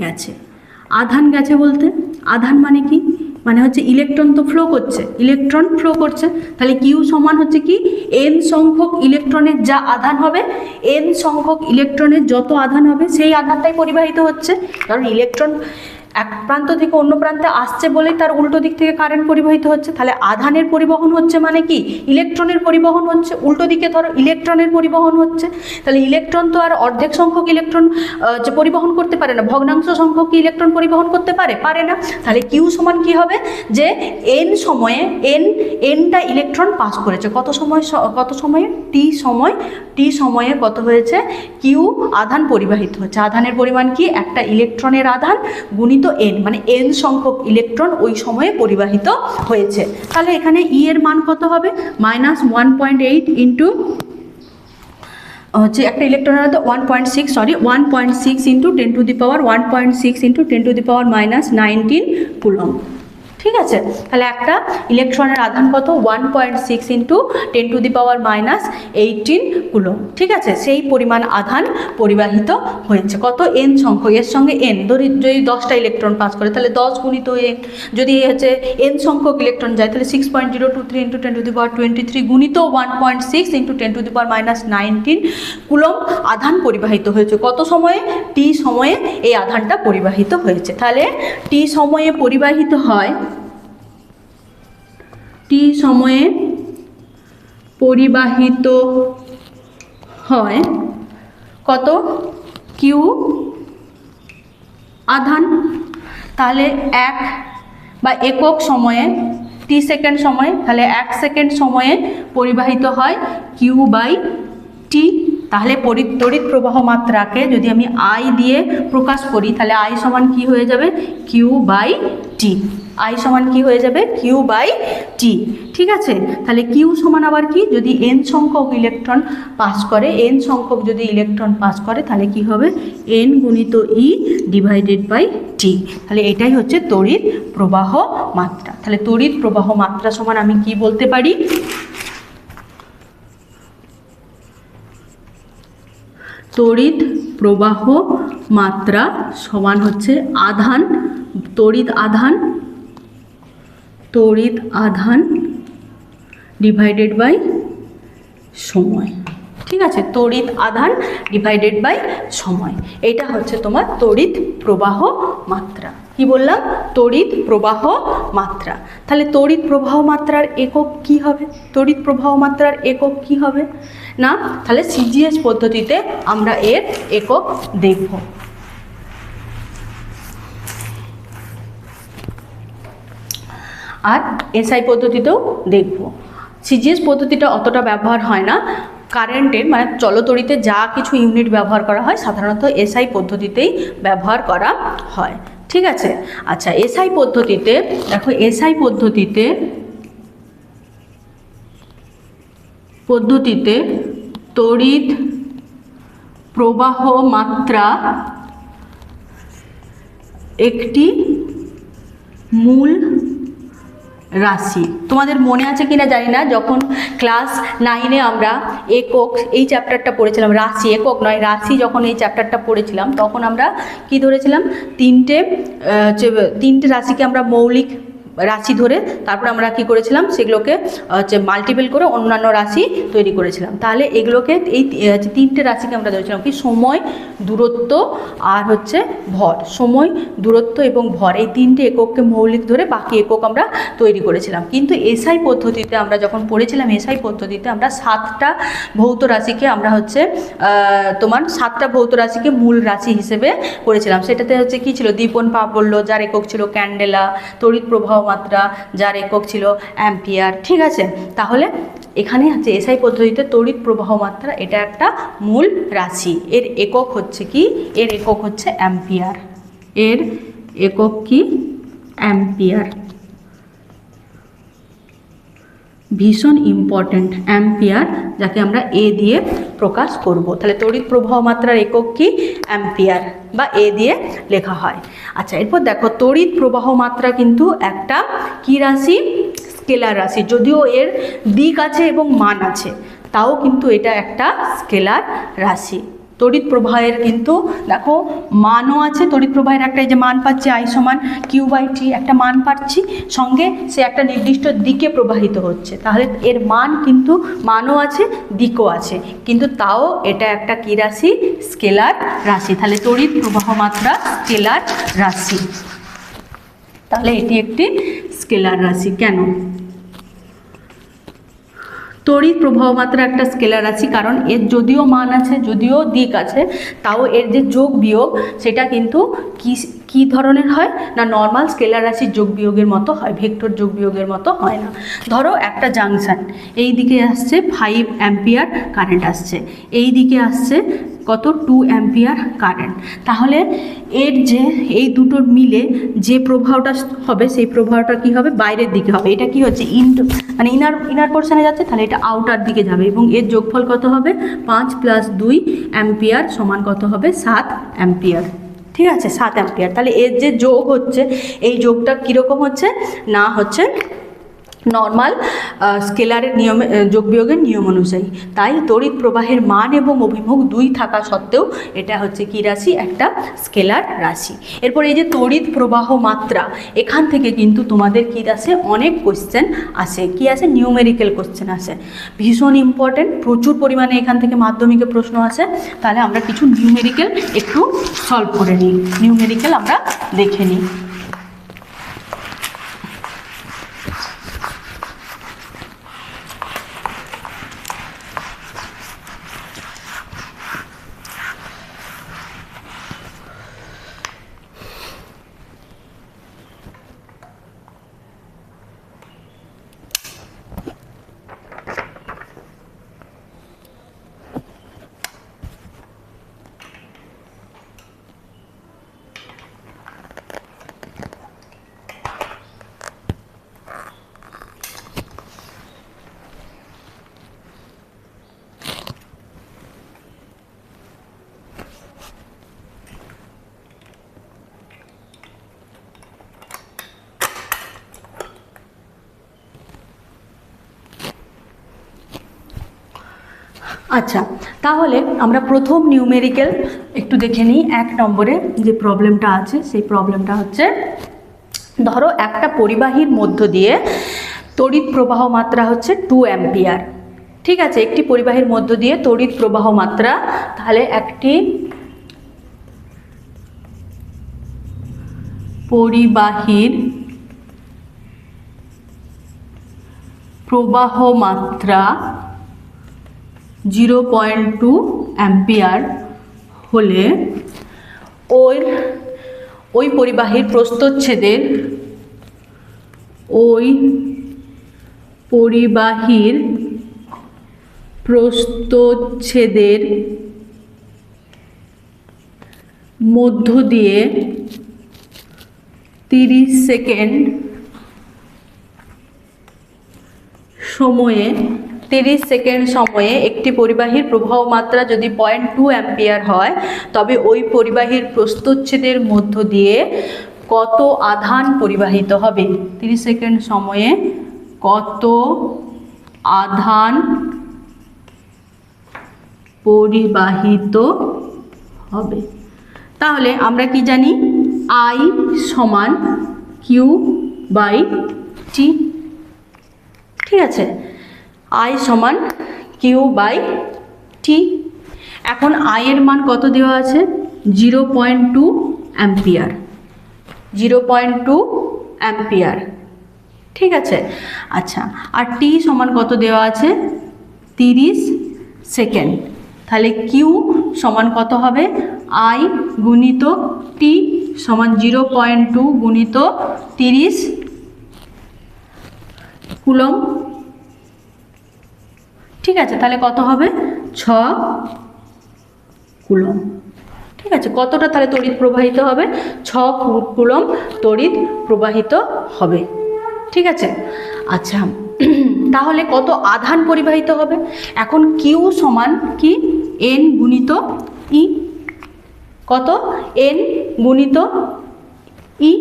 S1: গেছে। আধান গেছে বলতে আধান মানে কি, মানে হচ্ছে ইলেকট্রন তো ফ্লো করছে, ইলেকট্রন ফ্লো করছে, তাহলে কিউ সমান হচ্ছে কি এন সংখ্যক ইলেকট্রনের যা আধান হবে, এন সংখ্যক ইলেকট্রনের যত আধান হবে সেই আধানটাই পরিবাহিত হচ্ছে। কারণ ইলেকট্রন এক প্রান্ত থেকে অন্য প্রান্তে আসছে বলেই তার উল্টো দিক থেকে কারেন্ট পরিবাহিত হচ্ছে। তাহলে আধানের পরিবহন হচ্ছে মানে কি ইলেকট্রনের পরিবহন হচ্ছে, উল্টো দিকে ধরো ইলেকট্রনের পরিবহন হচ্ছে। তাহলে ইলেকট্রন তো আর অর্ধেক সংখ্যক ইলেকট্রন যে পরিবহন করতে পারে না, ভগ্নাংশ সংখ্যক কি ইলেকট্রন পরিবহন করতে পারে না। তাহলে কিউ সমান কি হবে, যে এন সময়ে এনটা ইলেকট্রন পাস করেছে, কত সময়ে টি সময়ে কত হয়েছে, কিউ আধান পরিবাহিত হচ্ছে। আধানের পরিমাণ কি, একটা ইলেকট্রনের আধান গুণিত এন, মানে এন সংখ্যক ইলেকট্রন ওই সময়ে পরিবাহিত হয়েছে। তাহলে এখানে ই এর মান কত হবে, -1.8 ইন্টু হচ্ছে একটা ইলেকট্রনের মধ্যে 1.6 ইন্টু 10⁻1.6 ইন্টু 10⁻−19 কুলম। ঠিক আছে, তাহলে একটা ইলেকট্রনের আধান কত, 1.6 ইন্টু 10⁻−18 কুলম। ঠিক আছে, সেই পরিমাণ আধান পরিবাহিত হয়েছে কত, এন সংখ্যক, এর সঙ্গে এন ধরি যদি 10টা ইলেকট্রন পাস করে তাহলে 10 গুণিত এন, যদি হচ্ছে এন সংখ্যক ইলেকট্রন যায় তাহলে 6.023 ইন্টু 10⁻23 গুণিত 1.6 ইন্টু 10⁻−19 কুলম আধান পরিবাহিত হয়েছে। কত সময়ে, টি সময়ে এই আধানটা পরিবাহিত হয়েছে। তাহলে টি সময়ে পরিবাহিত হয়, টি সময়ে পরিবাহিত হয় কত, কিউ আধান। তাহলে এক বা একক সময়ে, টি সেকেন্ড সময়ে, তাহলে 1 সেকেন্ড সময়ে পরিবাহিত হয় কিউ বাই টি। তাহলে তড়িৎ প্রবাহ মাত্রাকে যদি আমি আই দিয়ে প্রকাশ করি তাহলে আই সমান কি হয়ে যাবে, কিউ বাই টি। আই সমান কি হয়ে যাবে, কিউ বাই টি। ঠিক আছে, তাহলে কিউ সমান আবার কি, যদি এন সংখ্যক ইলেকট্রন পাস করে, এন সংখ্যক যদি ইলেকট্রন পাস করে তাহলে কি হবে, এন গুণিত ই ডিভাইডেড বাই টি। তাহলে এটাই হচ্ছে তড়িৎ প্রবাহ মাত্রা। তাহলে তড়িৎ প্রবাহ মাত্রা সমান আমি কি বলতে পারি, তড়িৎ প্রবাহ মাত্রা সমান হচ্ছে আধান, তড়িৎ আধান ডিভাইডেড বাই সময়। ঠিক আছে, তড়িৎ আধান ডিভাইডেড বাই সময়, এটা হচ্ছে তোমার তড়িৎ প্রবাহ মাত্রা। কি বললাম, তড়িৎ প্রবাহ মাত্রা। তাহলে তড়িৎ প্রবাহ মাত্রার একক কি হবে, তড়িৎ প্রবাহ মাত্রার একক কি হবে না, তাহলে সিজিএস পদ্ধতিতে আমরা এর একক দেখব। আর এসআই পদ্ধতিতেও দেখব। সিজিএস পদ্ধতিটা অতটা ব্যবহার হয় না, কারেন্টের মানে চলতড়িতে যা কিছু ইউনিট ব্যবহার করা হয় সাধারণত এসআই পদ্ধতিতেই ব্যবহার করা হয়। ঠিক আছে, আচ্ছা এসআই পদ্ধতিতে দেখো, এসআই পদ্ধতিতে তড়িৎ প্রবাহ মাত্রা একটি মূল রাশি। তোমাদের মনে আছে কিনা জানি না, যখন ক্লাস 9-এ আমরা একক এই চ্যাপ্টারটা পড়েছিলাম, রাশি, একক নয় রাশি, যখন এই চ্যাপ্টারটা পড়েছিলাম তখন আমরা কি ধরেছিলাম, তিনটে রাশিকে আমরা মৌলিক রাশি ধরে তারপর আমরা কি করেছিলাম, সেগুলোকে মাল্টিপল করে অন্যান্য রাশি তৈরি করেছিলাম। তাহলে এগুলোকে এই তিনটে রাশিকে আমরা ধরেছিলাম কি, সময়, দূরত্ব আর হচ্ছে ভর। সময়, দূরত্ব এবং ভর এই তিনটে একককে মৌলিক ধরে বাকি একক আমরা তৈরি করেছিলাম। কিন্তু এসআই পদ্ধতিতে আমরা যখন পড়েছিলাম, এসআই পদ্ধতিতে আমরা 7টা ভৌত রাশিকে আমরা হচ্ছে তোমার 7টা ভৌত রাশিকে মূল রাশি হিসেবে করেছিলাম। সেটাতে হচ্ছে কি ছিল, দীপন প্রাবল্য যার একক ছিল ক্যান্ডেলা, তড়িৎ প্রবাহ মাত্রা, যার একক ছিল অ্যাম্পিয়ার। ঠিক আছে, তাহলে এখানে হচ্ছে এসআই পদ্ধতিতে তড়িৎ প্রবাহ মাত্রা এটা একটা মূল রাশি। এর একক হচ্ছে কি? এর একক হচ্ছে অ্যাম্পিয়ার। এর একক কি? অ্যাম্পিয়ার। ভীষণ ইম্পর্ট্যান্ট, অ্যাম্পিয়ার, যাকে আমরা এ দিয়ে প্রকাশ করব। তাহলে তড়িৎ প্রবাহ মাত্রার একক কি? অ্যাম্পিয়ার, বা এ দিয়ে লেখা হয়। আচ্ছা, এরপর দেখো তড়িৎ প্রবাহ মাত্রা কিন্তু একটা কি রাশি? স্কেলার রাশি। যদিও এর দিক আছে এবং মান আছে, তাও কিন্তু এটা একটা স্কেলার রাশি। তড়িৎ প্রবাহের কিন্তু দেখো মানও আছে, তড়িৎ প্রবাহের একটা এই যে মান পাচ্ছি I সমান Q/T, একটা মান পাচ্ছি, সঙ্গে সে একটা নির্দিষ্ট দিকে প্রবাহিত হচ্ছে। তাহলে এর মান কিন্তু মানও আছে, দিকও আছে, কিন্তু তাও এটা একটা কি রাশি? স্কেলার রাশি। তাহলে তড়িৎ প্রবাহ মাত্রা স্কেলার রাশি। তাহলে এটি একটি স্কেলার রাশি। কেন তড়িৎ প্রবাহ মাত্রা একটা স্কেলার রাশি? কারণ এর যদিও মান আছে, যদিও দিক আছে, তাও এর যে যোগ বিয়োগ সেটা কিন্তু কি ধরনের হয় না, নর্মাল স্কেলার রাশির যোগ বিয়োগের মতো হয়, ভেক্টর যোগ বিয়োগের মতো হয় না। ধরো একটা জাংশন, এই দিকে আসছে 5 অ্যাম্পিয়ার কারেন্ট আসছে, এই দিকে আসছে কত? 2 অ্যাম্পিয়ার কারেন্ট। তাহলে এর যে এই দুটোর মিলে যে প্রবাহটা হবে, সেই প্রবাহটা কি হবে? বাইরের দিকে হবে। এটা কি হচ্ছে? মানে ইনার পোর্শনে যাচ্ছে, তাহলে এটা আউটার দিকে যাবে, এবং এর যোগফল কত হবে? 5 + 2 অ্যাম্পিয়ার সমান কত হবে? 7 অ্যাম্পিয়ার। ঠিক আছে, 7 অ্যাম্পিয়ার। তাহলে এর যে যোগ হচ্ছে, এই যোগটা কীরকম হচ্ছে না, হচ্ছে নর্মাল স্কেলারের নিয়মে, যোগ বিয়োগের নিয়ম অনুযায়ী। তাই তড়িৎ প্রবাহের মান এবং অভিমুখ দুই থাকা সত্ত্বেও এটা হচ্ছে কি রাশি? একটা স্কেলার রাশি। এরপর এই যে তড়িৎ প্রবাহ মাত্রা, এখান থেকে কিন্তু তোমাদের কি আসে? অনেক কোশ্চেন আসে। কি আসে? নিউমেরিক্যাল কোশ্চেন আসে, ভীষণ ইম্পর্টেন্ট, প্রচুর পরিমাণে এখান থেকে মাধ্যমিকে প্রশ্ন আসে। তাহলে আমরা কিছু নিউমেরিক্যাল একটু সলভ করে নিই, নিউমেরিক্যাল আমরা দেখে নিই। আচ্ছা, তাহলে আমরা প্রথম নিউমেরিক্যাল একটু দেখে নিই। 1 নম্বরে যে প্রবলেমটা আছে, সেই প্রবলেমটা হচ্ছে, ধরো একটা পরিবাহীর মধ্য দিয়ে তড়িৎ প্রবাহ মাত্রা হচ্ছে 2 অ্যাম্পিয়ার। ঠিক আছে, একটি পরিবাহীর মধ্য দিয়ে তড়িৎ প্রবাহ মাত্রা, তাহলে একটি পরিবাহীর প্রবাহ মাত্রা 0.2 অ্যাম্পিয়ার হলে ওই পরিবাহীর প্রস্থচ্ছেদের মধ্য দিয়ে 30 সেকেন্ড সময়ে একটি পরিবাহীর প্রবাহ মাত্রা যদি 0.2 অ্যাম্পিয়ার হয়, তবে ওই পরিবাহীর প্রস্থচ্ছেদের মধ্য দিয়ে কত আধান পরিবাহিত হবে? 30 সেকেন্ড সময়ে কত আধান পরিবাহিত হবে? তাহলে আমরা কি জানি? I সমান Q/T। ঠিক আছে, I সমান Q/T। এখন I এর মান কত দেওয়া আছে? 0.2 অ্যাম্পিয়ার। 0.2 অ্যাম্পিয়ার। ঠিক আছে, আচ্ছা, আর T সমান কত দেওয়া আছে? 30 সেকেন্ড। তাহলে Q সমান কত হবে? I গুণিত T সমান 0.2 গুণিত 30 কুলম্ব। ঠিক আছে, তাহলে কত হবে 6 কুলম্ব। ঠিক আছে, কতটা তাহলে তড়িৎ প্রবাহিত হবে? 6 কুলম্ব তড়িৎ প্রবাহিত হবে। ঠিক আছে, আচ্ছা তাহলে কত আধান পরিবাহিত হবে? এখন কিউ সমান কি এন গুণিত ই। কত? এন গুণিত ই।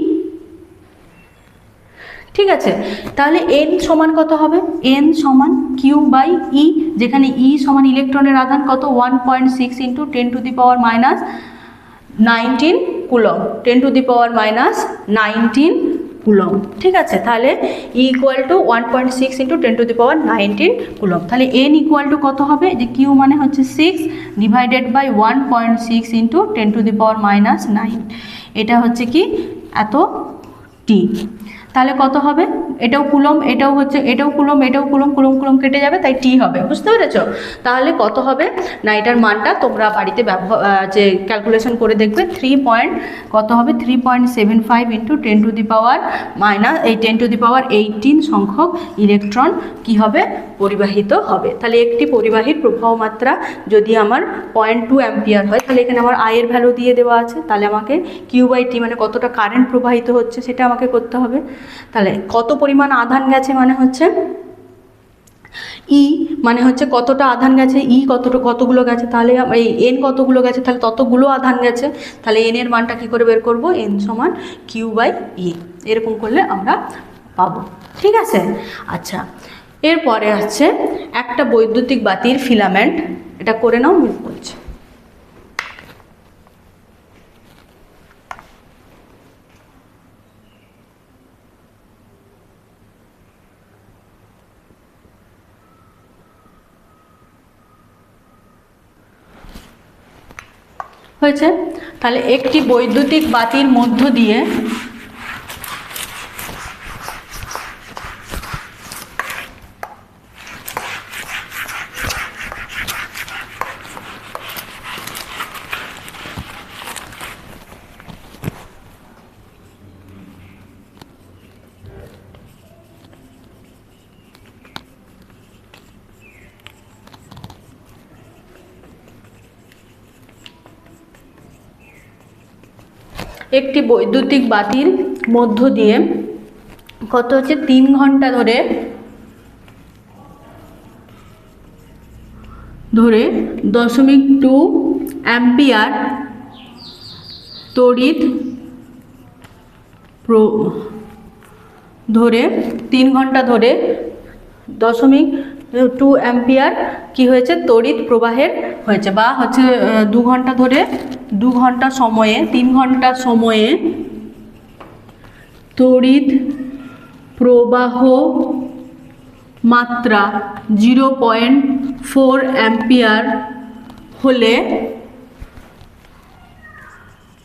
S1: ঠিক আছে, তাহলে এন সমান কত হবে? এন সমান কিউ বাই ই, যেখানে ই সমান ইলেকট্রনের আধান কত 1.6 ইন্টু 10⁻19 কুলম্ব, 10⁻19 কুলম্ব। ঠিক আছে, তাহলে E equal to 1.6 into 10⁻19 coulomb. তাহলে এন ইকুয়াল টু কত হবে? যে কিউ মানে হচ্ছে 6 ডিভাইডেড বাই 1.6 ইন্টু 10⁻9, এটা হচ্ছে কি এত টি। তাহলে কত হবে? এটাও কুলম্ব, এটাও হচ্ছে, এটাও কুলম্ব, এটাও কুলম্ব, কুলম্ব কুলম্ব কেটে যাবে, তাই টি হবে। বুঝতে পেরেছো? তাহলে কত হবে না, এটার মানটা তোমরা বাড়িতে যে ক্যালকুলেশন করে দেখবে। কত হবে 3.75 ইন্টু 10⁻18 সংখ্যক ইলেকট্রন কি হবে? পরিবাহিত হবে। তাহলে একটি পরিবাহীর প্রবাহ মাত্রা যদি আমার 0.2 অ্যাম্পিয়ার হয়, তাহলে এখানে আমার আই এর ভ্যালু দিয়ে দেওয়া আছে, তাহলে আমাকে কিউ বাই টি মানে কতটা কারেন্ট প্রবাহিত হচ্ছে সেটা আমাকে করতে হবে। তাহলে কত পরিমাণ আধান গেছে মানে হচ্ছে ই মানে হচ্ছে কতটা আধান গেছে, ই কতগুলো গেছে, তাহলে এই এন কতগুলো গেছে, তাহলে ততগুলো আধান গেছে। তাহলে এন এর মানটা কী করে বের করব? এন সমান কিউ বাই ই, এরকম করলে আমরা পাবো। ঠিক আছে, আচ্ছা এরপরে হচ্ছে একটা বৈদ্যুতিক বাতির ফিলামেন্ট, এটা করে নাও, আমি বলছি। হয়েছে? তাহলে একটি বৈদ্যুতিক বাতির মধ্য দিয়ে একটি বৈদ্যুতিক বাতির মধ্য দিয়ে কত হচ্ছে 3 ঘন্টা ধরে 0.2 অ্যাম্পিয়ার তড়িৎ ধরে 3 ঘন্টা ধরে 0.2 অ্যাম্পিয়ার কি হয়েছে? তড়িৎ প্রবাহের হয়েছে, বা হচ্ছে 2 ঘন্টা ধরে 2 ঘন্টা সময়ে 3 ঘন্টা সময়ে তড়িৎ প্রবাহ মাত্রা 0.4 অ্যাম্পিয়ার হলে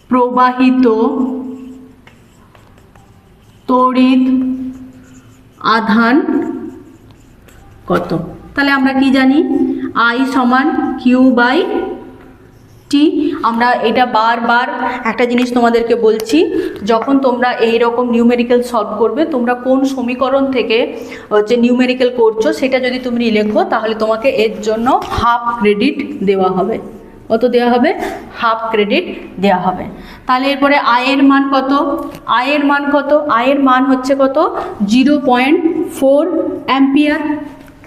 S1: প্রবাহিত তড়িৎ আধান কত? তাহলে আমরা কি জানি? আই সমান কিউ বাই টি। আমরা এটা বারবার একটা জিনিস তোমাদেরকে বলছি, যখন তোমরা এই রকম নিউমেরিক্যাল সলভ করবে, তোমরা কোন সমীকরণ থেকে হচ্ছে নিউমেরিক্যাল করছো সেটা যদি তুমি লেখো, তাহলে তোমাকে এর জন্য হাফ ক্রেডিট দেওয়া হবে। কত দেওয়া হবে? হাফ ক্রেডিট দেওয়া হবে। তাহলে এরপরে আয়ের মান কত? আয়ের মান কত? আয়ের মান হচ্ছে কত? 0.4 অ্যাম্পিয়ার।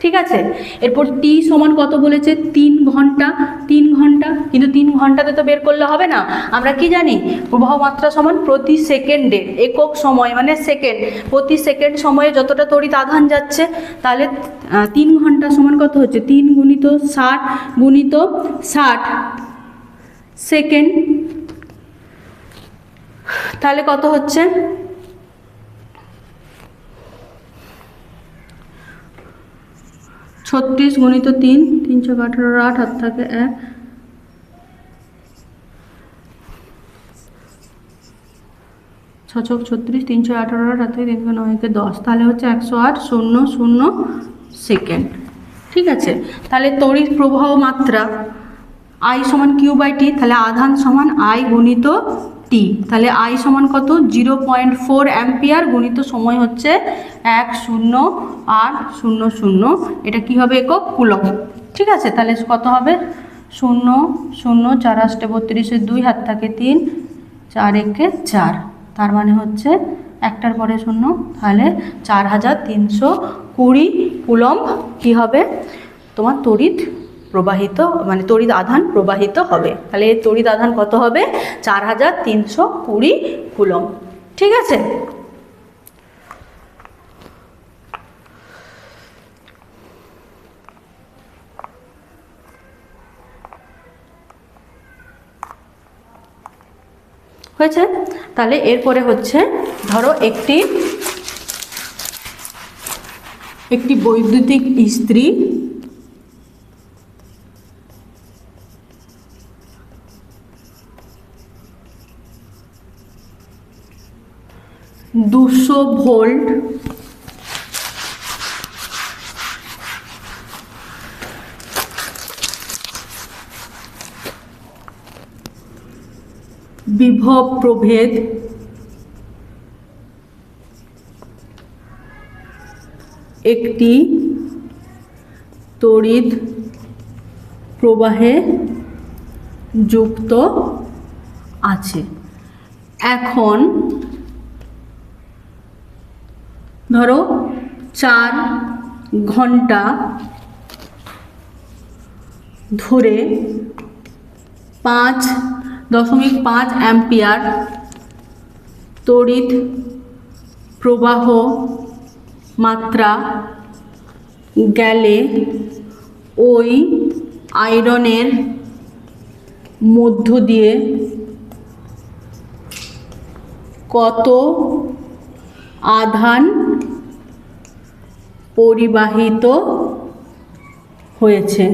S1: ঠিক আছে, এরপর টি সমান কত বলেছে? 3 ঘন্টা। 3 ঘন্টা, কিন্তু 3 ঘন্টাতে তো বের করলে হবে না। আমরা কি জানি? প্রবাহ মাত্রা সমান প্রতি সেকেন্ডে, একক সময় মানে সেকেন্ড, প্রতি সেকেন্ড সময়ে যতটা তড়িৎ আধান যাচ্ছে। তাহলে 3 ঘন্টা সমান কত হচ্ছে? 3 গুণিত 60 গুণিত 60 সেকেন্ড। তাহলে কত হচ্ছে? 36 গুণিত 3, 318, 8 হাত থাকে 1, 6 36, 318 হাত থেকে 3 9 10, তাহলে হচ্ছে 108.00 সেকেন্ড। ঠিক আছে, তাহলে তড়িৎ প্রবাহ মাত্রা আই সমান কিউ বাই টি, তাহলে আধান সমান আই গুণিত টি। তাহলে আই সমান কত? 0.4 অ্যাম্পিয়ার গুণিত সময় হচ্ছে 10800। এটা কি হবে? একক কুলম্ব। ঠিক আছে, তাহলে কত হবে? 0 0 4 8 32 2 হাত থাকে 3 4 1 4, তার মানে হচ্ছে একটার পরে 0, তাহলে 4320 কুলম্ব কি হবে? তোমার তড়িৎ প্রবাহিত, মানে তড়িৎ আধান প্রবাহিত হবে। তাহলে এর তড়িৎ আধান কত হবে? 4320 কুলম্ব। ঠিক আছে, হয়েছে? তাহলে এরপরে হচ্ছে ধরো একটি বৈদ্যুতিক ইস্ত্রি দুশো ভোল্ট বিভব প্রভেদ একটি তড়িৎ প্রবাহে যুক্ত আছে। এখন ধরো 4 ঘন্টা ধরে 5.5 অ্যাম্পিয়ার তড়িৎ প্রবাহ মাত্রা গেলে ওই আয়রনের মধ্য দিয়ে কত আধান পরিবাহিত হয়েছে?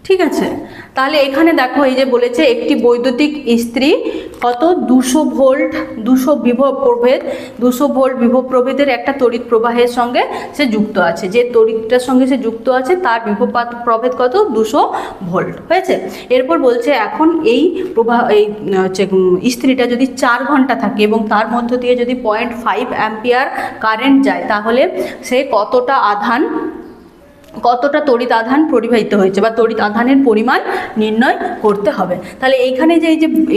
S1: ঠিক আছে, তাহলে এখানে দেখো এই যে বলেছে একটি বৈদ্যুতিক ইস্ত্রি কত 200 ভোল্ট 200 বিভব প্রভেদ 200 ভোল্ট বিভব প্রভেদের একটা তড়িৎ প্রবাহের সঙ্গে সে যুক্ত আছে। যে তড়িৎটার সঙ্গে সে যুক্ত আছে তার বিভব প্রভেদ কত? 200 ভোল্ট। হয়েছে? এরপর বলছে এখন এই প্রবাহ এই ইস্ত্রিটা যদি 4 ঘন্টা থাকে এবং তার মধ্য দিয়ে যদি 0.5 অ্যাম্পিয়ার কারেন্ট যায়, তাহলে সে কতটা তড়িৎ আধান পরিবাহিত হয়েছে বা তড়িৎ আধানের পরিমাণ নির্ণয় করতে হবে। তাহলে এইখানে যে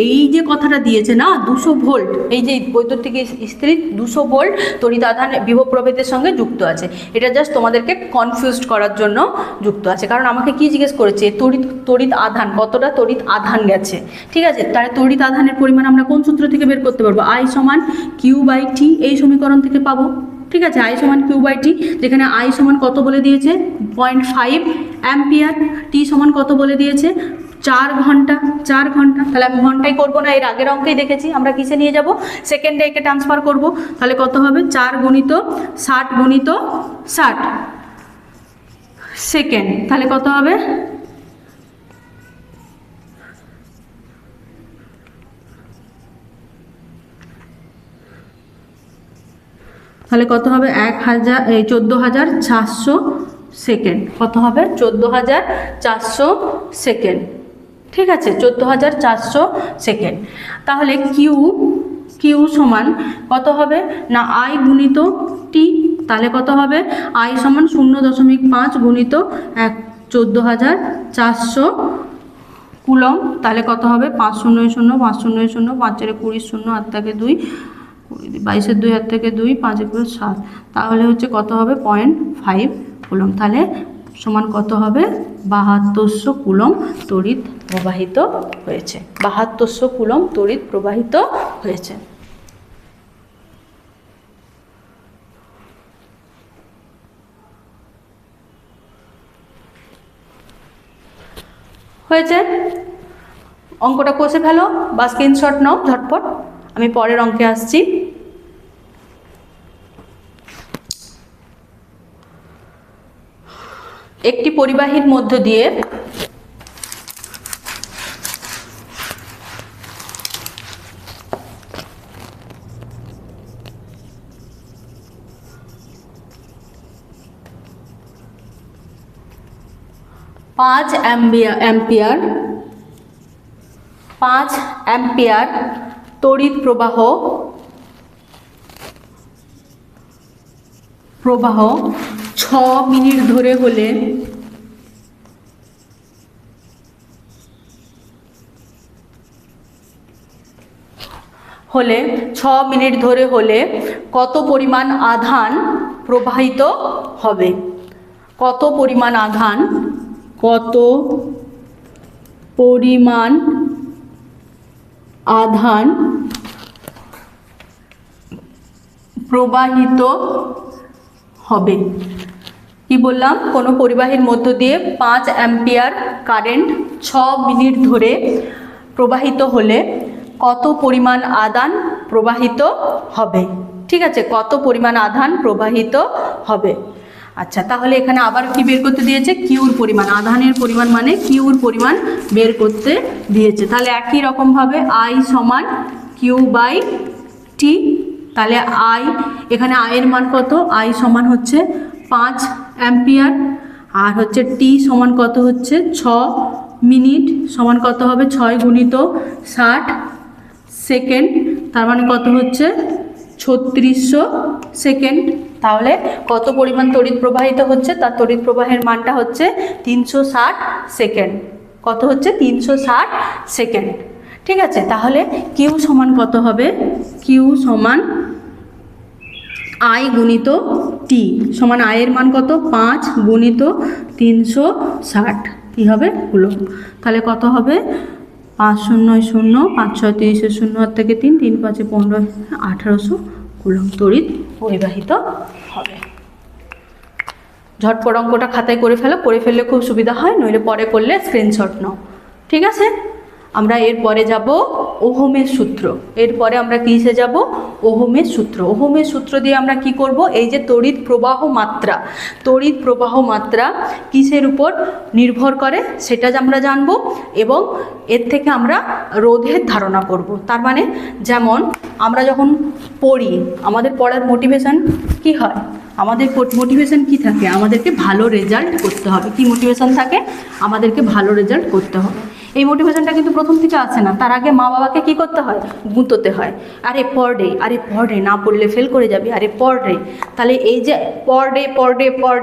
S1: এই যে কথাটা দিয়েছে না 200 ভোল্ট, এই যে বৈদ্যুতিক ইস্ত্রি 200 ভোল্ট তড়িৎ আধান বিভব প্রভেদের সঙ্গে যুক্ত আছে, এটা জাস্ট তোমাদেরকে কনফিউজড করার জন্য যুক্ত আছে। কারণ আমাকে কি জিজ্ঞেস করেছে? তড়িৎ আধান, কতটা তড়িৎ আধান গেছে। ঠিক আছে, তাহলে তড়িৎ আধানের পরিমাণ আমরা কোন সূত্র থেকে বের করতে পারবো? I সমান Q/T, এই সমীকরণ থেকে পাবো। ঠিক আছে, I সমান Q/T, যেখানে I সমান কত বলে দিয়েছে? 0.5 অ্যাম্পিয়ার, T সমান কত বলে দিয়েছে? 4 ঘন্টা। তাহলে আমি ঘন্টায় করবো না, এর আগের অঙ্কেই দেখেছি আমরা কিসে নিয়ে যাব? সেকেন্ডে একে ট্রান্সফার করব। তাহলে কত হবে? 4 গুণিত 60 গুণিত 60 সেকেন্ড, তাহলে কত হবে? তাহলে কত হবে? 14,400 সেকেন্ড। কত হবে? 14,400 সেকেন্ড। ঠিক আছে, 14,400 সেকেন্ড। তাহলে কিউ সমান কত হবে? না I গুণিত টি। তাহলে কত হবে? I সমান 0.5 গুণিত 14,400 কুলম্ব। তাহলে কত হবে? 5 0 0 5 0 0 5 4 20 0 8 থেকে 2 22 2 হাত থেকে 2 5 1 7, তাহলে হচ্ছে কত হবে? 0.5 কুলম্ব। তাহলে সমান কত হবে? 7200 কুলম্ব তড়িৎ প্রবাহিত হয়েছে। 7200 কুলম্ব তড়িৎ প্রবাহিত হয়েছে। হয়েছে? অঙ্কটা কষে ফেলো বা স্ক্রিনশট নাও ঝটপট, আমি পরের অঙ্কে আসছি। একটি পরিবাহীর মধ্য দিয়ে পাঁচ অ্যাম্পিয়ার 5 অ্যাম্পিয়ার তড়িৎ প্রবাহ 6 মিনিট ধরে হলে হলে 6 মিনিট ধরে হলে কত পরিমাণ আধান প্রবাহিত হবে? কত পরিমাণ আধান প্রবাহিত হবে? কি বললাম? কোনো পরিবাহীর মধ্য দিয়ে 5 অ্যাম্পিয়ার কারেন্ট 6 মিনিট ধরে প্রবাহিত হলে কত পরিমাণ আধান প্রবাহিত হবে? ঠিক আছে, কত পরিমাণ আধান প্রবাহিত হবে। আচ্ছা, তাহলে এখানে আবার কি বের করতে দিয়েছে? কিউর পরিমাণ, আধানের পরিমাণ মানে কিউর পরিমাণ বের করতে দিয়েছে। তাহলে একই রকমভাবে আই সমান কিউ বাই টি। তাহলে আই, এখানে আয়ের মান কত? আই সমান হচ্ছে 5 অ্যাম্পিয়ার, আর হচ্ছে টি সমান কত হচ্ছে 6 মিনিট সমান কত হবে? 6 গুণিত 60 সেকেন্ড, তার মানে কত হচ্ছে? 3600 সেকেন্ড। তাহলে কত পরিমাণ তড়িৎ প্রবাহিত হচ্ছে? তার তড়িৎ প্রবাহের মানটা হচ্ছে 360 সেকেন্ড। কত হচ্ছে? 360 সেকেন্ড। ঠিক আছে, তাহলে কিউ সমান কত হবে? কিউ সমান আই গুণিত টি সমান আয়ের মান কত? 5 গুণিত 360 কী হবে? কুলম্ব। তাহলে কত হবে? 5 শূন্য 0, 5 6 30, 0 থেকে 3, 3 5 15, 1800 কুলম্ব তড়িৎ পরিবাহিত হবে। ঝটপট অঙ্কটা খাতায় করে ফেললে খুব সুবিধা হয়, নইলে পরে করলে স্ক্রিনশট নাও। ঠিক আছে, আমরা এরপরে যাব ওহমের সূত্র। এরপরে আমরা কিসে যাব? ওহমের সূত্র। ওহমের সূত্র দিয়ে আমরা কি করব? এই যে তড়িৎ প্রবাহ মাত্রা কিসের উপর নির্ভর করে সেটা আমরা জানব, এবং এর থেকে আমরা রোধের ধারণা করব। তার মানে যেমন আমরা যখন পড়ি, আমাদের পড়ার মোটিভেশন কি হয়? আমাদের মোটিভেশন কি থাকে? আমাদেরকে ভালো রেজাল্ট করতে হবে। কি মোটিভেশন থাকে? আমাদেরকে ভালো রেজাল্ট করতে হবে। এই মোটিভেশনটা কিন্তু প্রথম থেকে আসে না, তার আগে মা বাবাকে কি করতে হয়? গুঁতোতে হয়। আরে পড় রে, না পড়লে ফেল করে যাবি, আরে পড় রে। তাহলে এই যে পড়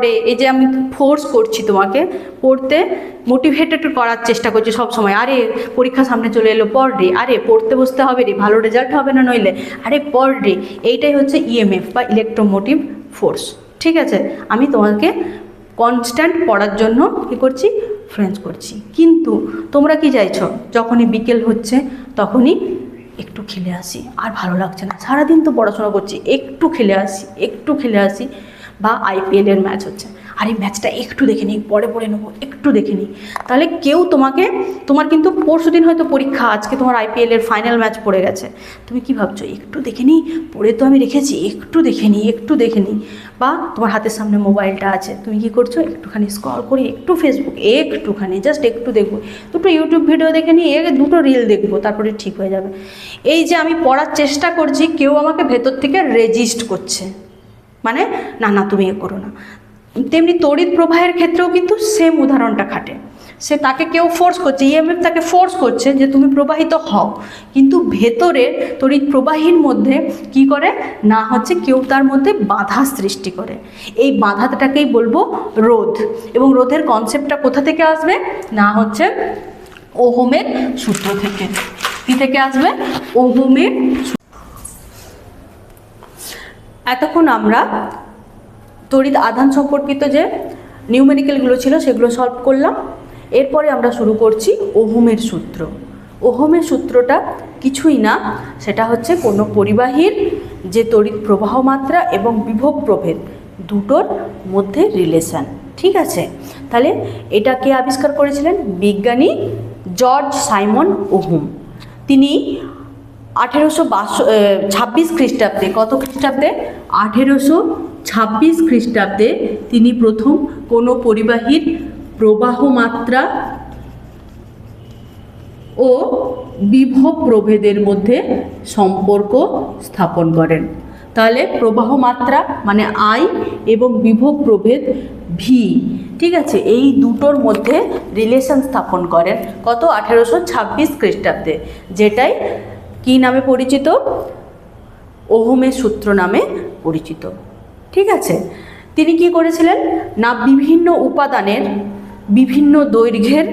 S1: ডে, এই যে আমি ফোর্স করছি তোমাকে পড়তে, মোটিভেটেড করার চেষ্টা করছি সব সময়। আরে পরীক্ষা সামনে চলে এলো, পড় রে, আরে পড়তে বসতে হবে রে, ভালো রেজাল্ট হবে না নইলে, আরে পড় রে। এইটাই হচ্ছে ইএমএফ বা ইলেকট্রোমোটিভ ফোর্স। ঠিক আছে, আমি তোমাকে কনস্ট্যান্ট পড়ার জন্য কী করছি? ফ্রেঞ্চ করছি। কিন্তু তোমরা কি চাইছো? যখনই বিকেল হচ্ছে তখনই একটু খেলে আসি, আর ভালো লাগছে না, সারাদিন তো পড়াশোনা করছি, একটু খেলে আসি। বা আইপিএলের ম্যাচ হচ্ছে, আরে ম্যাচটা একটু দেখে নিই, পরে নেবো, একটু দেখে নিই। তাহলে কেউ তোমার কিন্তু পরশু দিন হয়তো পরীক্ষা, আজকে তোমার আইপিএলের ফাইনাল ম্যাচ পড়ে গেছে, তুমি কি ভাবছো? একটু দেখে নিই, পড়ে তো আমি রেখেছি, একটু দেখে নিই। বা তোমার হাতের সামনে মোবাইলটা আছে, তুমি কি করছো? একটুখানি স্ক্রল করে, একটু ফেসবুক, জাস্ট একটু দেখবো, দুটো ইউটিউব ভিডিও দেখে নিই, দুটো রিল দেখবো, তারপরে ঠিক হয়ে যাবে। এই যে আমি পড়ার চেষ্টা করছি, কেউ আমাকে ভেতর থেকে রেজিস্ট করছে, মানে না তুমি করো না। তেমনি তড়িৎ প্রবাহের ক্ষেত্রেও কিন্তু সেম উদাহরণটা খাটে। তাকে কেউ ফোর্স করছে, ইএমএফ তাকে ফোর্স করছে যে তুমি প্রবাহিত হও, কিন্তু ভেতরে তড়িৎ প্রবাহীর মধ্যে কি করে না হচ্ছে, কেউ তার মধ্যে বাধা সৃষ্টি করে। এই বাধাটাকেই বলবো রোধ। এবং রোধের কনসেপ্টটা কোথা থেকে আসবে? না হচ্ছে ওহমের সূত্র থেকে। কি থেকে আসবে? ওহমের। এতক্ষণ আমরা তড়িৎ আধান সম্পর্কিত যে নিউমেরিক্যালগুলো ছিল সেগুলো সলভ করলাম। এরপরে আমরা শুরু করছি ওহমের সূত্র। ওহমের সূত্রটা কিছুই না, সেটা হচ্ছে কোনো পরিবাহীর যে তড়িৎ প্রবাহ মাত্রা এবং বিভব প্রভেদ দুটোর মধ্যে রিলেশন। ঠিক আছে, তাহলে এটা কে আবিষ্কার করেছিলেন? বিজ্ঞানী জর্জ সাইমন ওহম। তিনি 1826 খ্রিস্টাব্দে, কত খ্রিস্টাব্দে? 1826 খ্রিস্টাব্দে তিনি প্রথম কোনো পরিবাহীর প্রবাহ মাত্রা ও বিভব প্রভেদের মধ্যে সম্পর্ক স্থাপন করেন। তাহলে প্রবাহ মাত্রা মানে আই এবং বিভব প্রভেদ ভি, ঠিক আছে, এই দুটোর মধ্যে রিলেশন স্থাপন করেন কত 1826 খ্রিস্টাব্দে, যেটাই কি নামে পরিচিত, ওহমের সূত্র নামে পরিচিত। ঠিক আছে, তিনি কি করেছিলেন না বিভিন্ন উপাদানের বিভিন্ন দৈর্ঘ্যের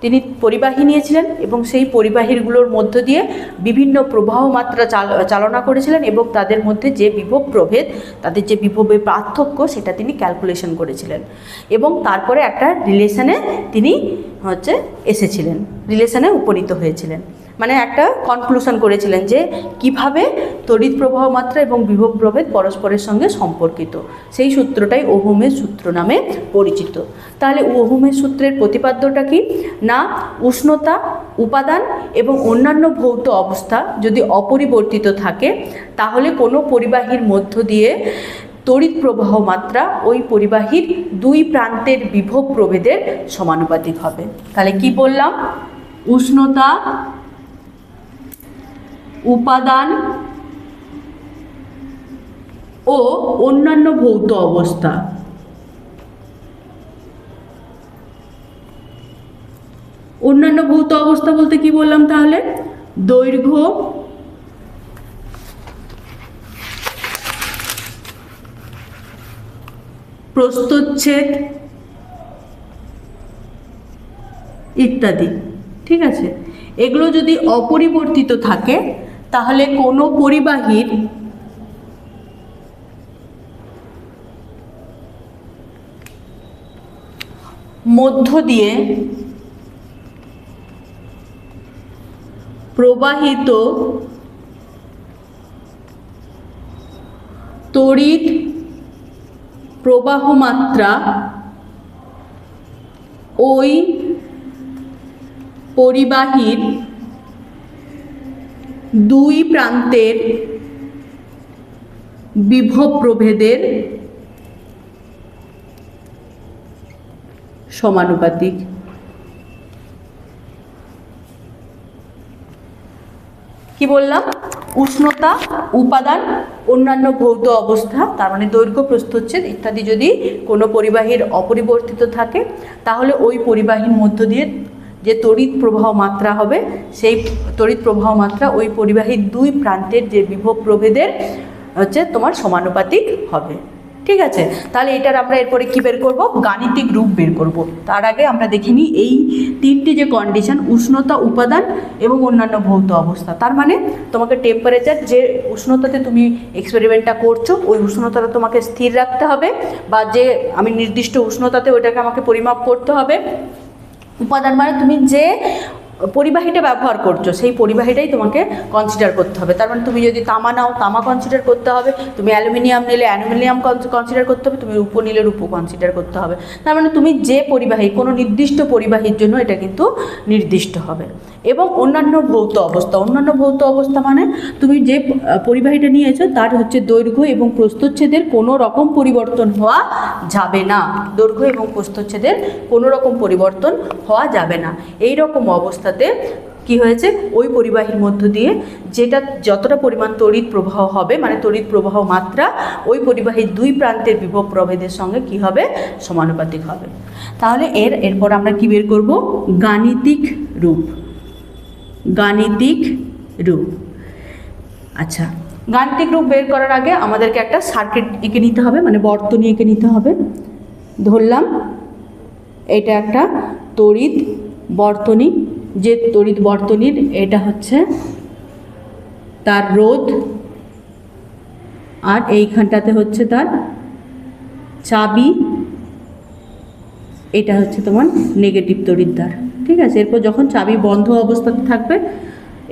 S1: তিনি পরিবাহী নিয়েছিলেন এবং সেই পরিবাহীগুলোর মধ্য দিয়ে বিভিন্ন প্রবাহ মাত্রা চালনা করেছিলেন এবং তাদের মধ্যে যে বিভব প্রভেদ, তাদের যে বিভবের পার্থক্য সেটা তিনি ক্যালকুলেশন করেছিলেন এবং তারপরে একটা রিলেশনে তিনি এসেছিলেন, রিলেশনে উপনীত হয়েছিলেন, মানে একটা কনক্লুশন করেছিলেন যে কিভাবে তড়িৎ প্রবাহ মাত্রা এবং বিভব প্রভেদ পরস্পরের সঙ্গে সম্পর্কিত। সেই সূত্রটাই ওহমের সূত্র নামে পরিচিত। তাহলে ওহমের সূত্রের প্রতিপাদ্যটা কি না, উষ্ণতা, উপাদান এবং অন্যান্য ভৌত অবস্থা যদি অপরিবর্তিত থাকে তাহলে কোনো পরিবাহীর মধ্য দিয়ে তড়িৎ প্রবাহ মাত্রা ওই পরিবাহীর দুই প্রান্তের বিভব প্রভেদের সমানুপাতিক হবে। তাহলে কি বললাম, উষ্ণতা, উপাদান ও অন্যান্য ভৌত অবস্থা, অন্যান্য ভৌত অবস্থা বলতে কি বললাম তাহলে, দৈর্ঘ্য, প্রস্থচ্ছেদ ইত্যাদি। ঠিক আছে, এগুলো যদি অপরিবর্তিত থাকে তাহলে কোনো পরিবাহীর মধ্য দিয়ে প্রবাহিত তড়িৎ প্রবাহ মাত্রা ওই পরিবাহীর দুই প্রান্তের বিভব প্রভেদের সমানুপাতিক। কি বললাম, উষ্ণতা, উপাদান, অন্যান্য ভৌত অবস্থা, তার মানে দৈর্ঘ্য, প্রস্থচ্ছেদ ইত্যাদি যদি কোনো পরিবাহীর অপরিবর্তিত থাকে তাহলে ওই পরিবাহীর মধ্য দিয়ে যে তড়িৎ প্রবাহ মাত্রা হবে সেই তড়িৎ প্রবাহ মাত্রা ওই পরিবাহীর দুই প্রান্তের যে বিভব প্রভেদের তোমার সমানুপাতিক হবে। ঠিক আছে, তাহলে এটার আমরা এরপরে কি বের করব, গাণিতিক রূপ বের করব। তার আগে আমরা দেখে নিই এই তিনটি যে কন্ডিশন, উষ্ণতা, উপাদান এবং অন্যান্য ভৌত অবস্থা, তার মানে তোমাকে টেম্পারেচার, যে উষ্ণতাতে তুমি এক্সপেরিমেন্টটা করছো ওই উষ্ণতাটা তোমাকে স্থির রাখতে হবে, বা যে আমি নির্দিষ্ট উষ্ণতাতে ওইটাকে আমাকে পরিমাপ করতে হবে। উপাদান মানে তুমি যে পরিবাহীটা ব্যবহার করছো সেই পরিবাহীটাই তোমাকে কনসিডার করতে হবে। তার মানে তুমি যদি তামা নাও তামা কনসিডার করতে হবে, তুমি অ্যালুমিনিয়াম নিলে অ্যালুমিনিয়াম কনসিডার করতে হবে, তুমি রূপো নিলে রূপো কনসিডার করতে হবে। তার মানে তুমি যে পরিবাহী, কোনো নির্দিষ্ট পরিবাহীর জন্য এটা কিন্তু নির্দিষ্ট হবে। এবং অন্যান্য ভৌত অবস্থা, অন্যান্য ভৌত অবস্থা মানে তুমি যে পরিবাহীটা নিয়েছো তার দৈর্ঘ্য এবং প্রস্থচ্ছেদের কোনো রকম পরিবর্তন হওয়া যাবে না, দৈর্ঘ্য এবং প্রস্থচ্ছেদের কোনো রকম পরিবর্তন হওয়া যাবে না। এই রকম অবস্থাতে কি হয়েছে, ওই পরিবাহীর মধ্য দিয়ে যেটা যতটা পরিমাণ তড়িৎ প্রবাহ হবে, মানে তড়িৎ প্রবাহ মাত্রা ওই পরিবাহীর দুই প্রান্তের বিভব প্রভেদের সঙ্গে কি হবে, সমানুপাতিক হবে। তাহলে এরপর আমরা কি বের করব, গাণিতিক রূপ। গাণিতিক রূপ, আচ্ছা, গাণিতিক রূপ বের করার আগে আমাদেরকে একটা সার্কিট এঁকে নিতে হবে, মানে বর্তনী এঁকে নিতে হবে। ধরলাম এটা একটা তড়িৎ বর্তনী, যে তড়িৎ বর্তনীর এটা তার রোধ আর এইখানটাতে তার চাবি, এটা তোমার নেগেটিভ তড়িৎদ্বার। ঠিক আছে, এরপর যখন চাবি বন্ধ অবস্থাতে থাকবে,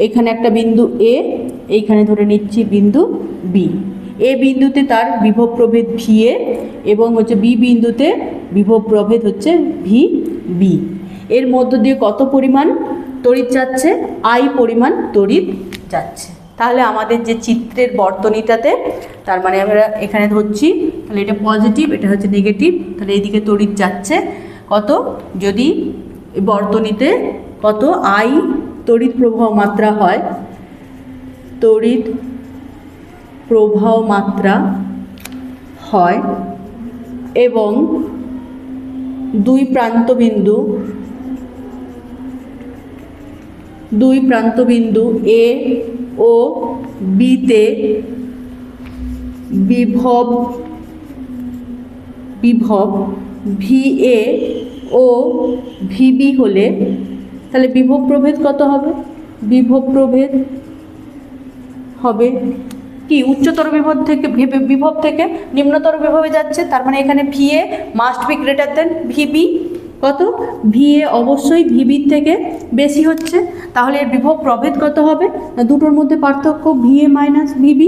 S1: এখানে একটা বিন্দু এ, এইখানে ধরে নিচ্ছি বিন্দু বি। এ বিন্দুতে তার বিভব প্রভেদ ভি এ এবং বি বিন্দুতে বিভব প্রভেদ ভি বি। এর মধ্য দিয়ে কত পরিমাণ তড়িৎ যাচ্ছে, আই পরিমাণ তড়িৎ যাচ্ছে। তাহলে আমাদের যে চিত্রের বর্তনীটাতে, তার মানে আমরা এখানে ধরছি, তাহলে এটা পজিটিভ, এটা নেগেটিভ, তাহলে এইদিকে তড়িৎ যাচ্ছে কত, যদি বর্তনীতে কত আই তড়িৎ প্রবাহ মাত্রা হয়, তড়িৎ প্রবাহ মাত্রা হয় এবং দুই প্রান্তবিন্দু এ ও বিতে বিভব VA ও VB হলে তাহলে বিভব প্রভেদ কত হবে? বিভব প্রভেদ হবে কি উচ্চতর বিভব থেকে নিম্নতর বিভবে যাচ্ছে, তার মানে এখানে VA must be greater than VB। কত? VA অবশ্যই VB থেকে বেশি হচ্ছে, তাহলে এর বিভব প্রভেদ কত হবে? দুটোর মধ্যে পার্থক্য VA মাইনাস VB,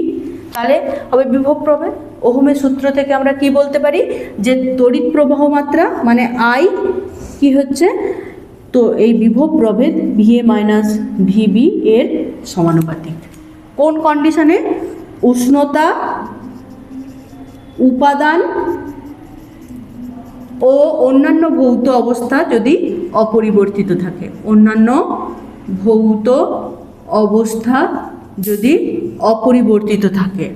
S1: তাহলে হবে বিভব প্রভেদ। ওহমের সূত্র থেকে আমরা কি বলতে পারি যে তড়িৎ প্রবাহ মাত্রা মানে I কি হচ্ছে, তো এই বিভব প্রভেদ VA মাইনাস VB এর সমানুপাতিক। কোন কন্ডিশনে? উষ্ণতা, উপাদান ও অন্যান্য ভৌত অবস্থা যদি অপরিবর্তিত থাকে, অন্যান্য ভৌত অবস্থা যদি অপরিবর্তিত থাকে।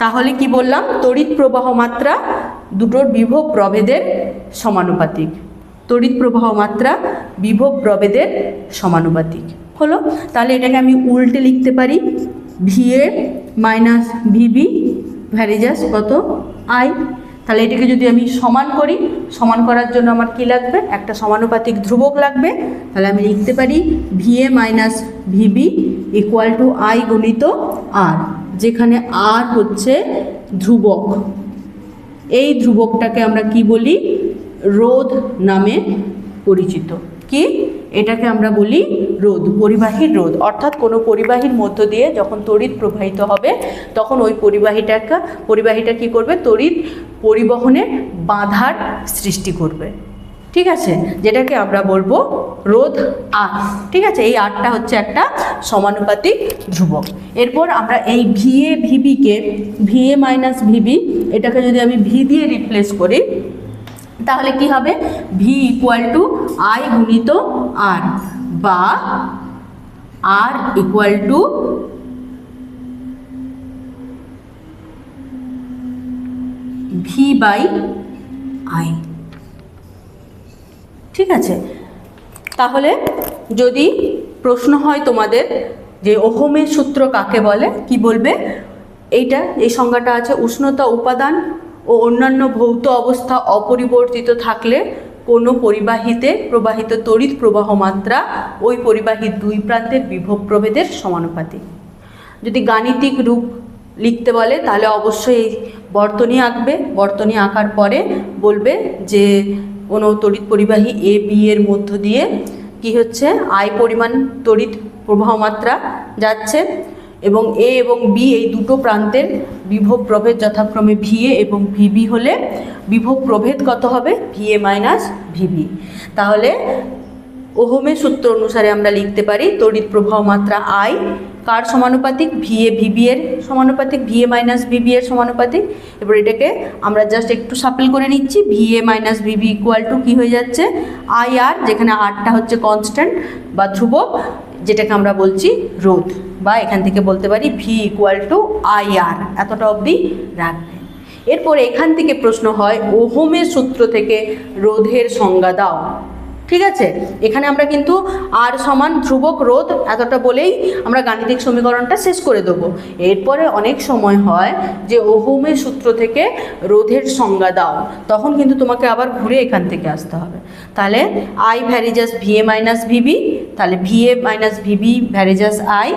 S1: তাহলে কি বললাম? তড়িৎ প্রবাহ মাত্রা দুটোর বিভব প্রভেদের সমানুপাতিক। তড়িৎ প্রবাহ মাত্রা বিভব প্রভেদের সমানুপাতিক হলো। তাহলে এটাকে আমি উল্টে লিখতে পারি VA মাইনাস VB ভ্যারিজাস কত? I। তাহলে এটাকে যদি আমি সমান করি, সমান করার জন্য আমার কি লাগবে? একটা সমানুপাতিক ধ্রুবক লাগবে। তাহলে আমি লিখতে পারি VA minus VB equal to I গুণিত R, যেখানে R হচ্ছে ধ্রুবক। এই ধ্রুবকটাকে আমরা কি বলি? রোধ নামে পরিচিত। কি? এটাকে আমরা বলি রোধ, পরিবাহীর রোধ। অর্থাৎ কোনো পরিবাহীর মধ্য দিয়ে যখন তড়িৎ প্রবাহিত হবে তখন ওই পরিবাহীটা কি করবে? তড়িৎ পরিবহনে বাধার সৃষ্টি করবে। ঠিক আছে, যেটাকে আমরা বলবো রোধ R। ঠিক আছে, এই Rটা হচ্ছে একটা সমানুপাতিক ধ্রুবক। এরপর আমরা এই VA VBকে VA মাইনাস VB এটাকে যদি আমি V দিয়ে রিপ্লেস করি তাহলে কি হবে? V ইকুয়াল টু I গুণিত R বা R equal to V by I। ঠিক আছে, তাহলে যদি প্রশ্ন হয় তোমাদের যে ওহমের সূত্র কাকে বলে, কি বলবে? এই সংজ্ঞাটা আছে, উষ্ণতা, উপাদান ও অন্যান্য ভৌত অবস্থা অপরিবর্তিত থাকলে কোনো পরিবাহীতে প্রবাহিত তড়িৎ প্রবাহ মাত্রা ওই পরিবাহীর দুই প্রান্তের বিভব প্রভেদের সমানুপাতিক। যদি গাণিতিক রূপ লিখতে বলে তাহলে অবশ্যই বর্তনী আঁকবে। বর্তনী আঁকার পরে বলবে যে কোনো তড়িৎ পরিবাহী এ বি এর মধ্য দিয়ে কি হচ্ছে? I পরিমাণ তড়িৎ প্রবাহ মাত্রা যাচ্ছে এবং এ এবং বি এই দুটো প্রান্তের বিভব প্রভেদ যথাক্রমে VA এবং VB হলে বিভব প্রভেদ কত হবে? VA minus VB। তাহলে ওহমের সূত্র অনুসারে আমরা লিখতে পারি তড়িৎ প্রবাহ মাত্রা I কার সমানুপাতিক? VA VB এর সমানুপাতিক, VA মাইনাস VB এর সমানুপাতিক। এবার এটাকে আমরা জাস্ট একটু সাপেল করে নিচ্ছি। VA minus VB equal to কী হয়ে যাচ্ছে? IR, যেখানে Rটা হচ্ছে কনস্ট্যান্ট বা ধ্রুবক, যেটাকে আমরা বলছি রোধ, বা এখান থেকে বলতে পারি V ইকুয়াল টু IR। এতটা অবধি রাখবে। এরপর এখান থেকে প্রশ্ন হয় ওহমের সূত্র থেকে রোধের সংজ্ঞা দাও। ঠিক আছে, এখানে আমরা কিন্তু R সমান ধ্রুবক রোধ এতটা বলেই আমরা গাণিতিক সমীকরণটা শেষ করে দেবো। এরপরে অনেক সময় হয় যে ওহমের সূত্র থেকে রোধের সংজ্ঞা দাও, তখন কিন্তু তোমাকে আবার ঘুরে এখান থেকে আসতে হবে। তাহলে I varies as VA minus VB, তাহলে VA minus VB varies as I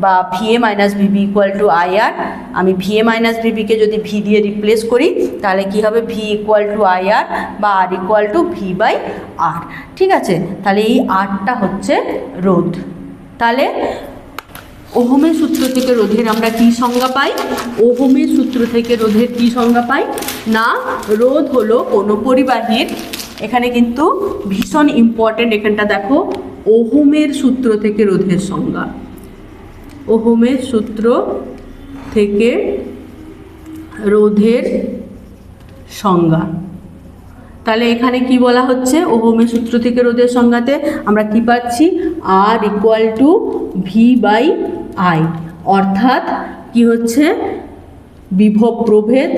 S1: বা VA minus VB equal to IR। আমি VA মাইনাস VBকে যদি V দিয়ে রিপ্লেস করি তাহলে কি হবে? V ইকুয়াল টু IR বা R equal to V by R। ঠিক আছে, তাহলে এই Rটা হচ্ছে রোধ। তাহলে ওহমের সূত্র থেকে রোধের আমরা কি সংজ্ঞা পাই? ওহমের সূত্র থেকে রোধের কি সংজ্ঞা পাই? না, রোধ হলো কোনো পরিবাহীর, এখানে কিন্তু ভীষণ ইম্পর্টেন্ট, এখানটা দেখো, ওহমের সূত্র থেকে রোধের সংজ্ঞা। ওহমের সূত্র থেকে রোধের সংজ্ঞা। তাহলে এখানে কি বলা হচ্ছে? ওহমের সূত্র থেকে রোধের সংজ্ঞাতে আমরা কি পাচ্ছি? R equal to V by I, অর্থাৎ কি হচ্ছে? বিভব প্রভেদ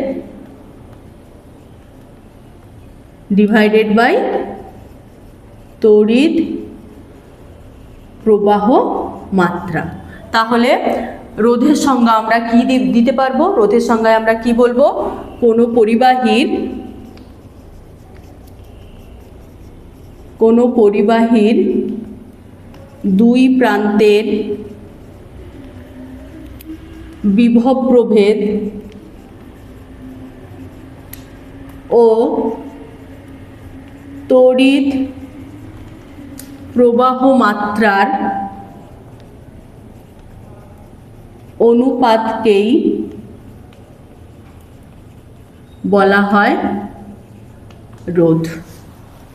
S1: ডিভাইডেড বাই তড়িৎ প্রবাহ মাত্রা। তাহলে রোধের সংজ্ঞা আমরা কি দিতে পারবো? রোধের সংজ্ঞায় আমরা কি বলবো? কোনো পরিবাহীর দুই প্রান্তের বিভব প্রভেদ ও তড়িৎ প্রবাহ মাত্রার অনুপাতকেই বলা হয় রোধ।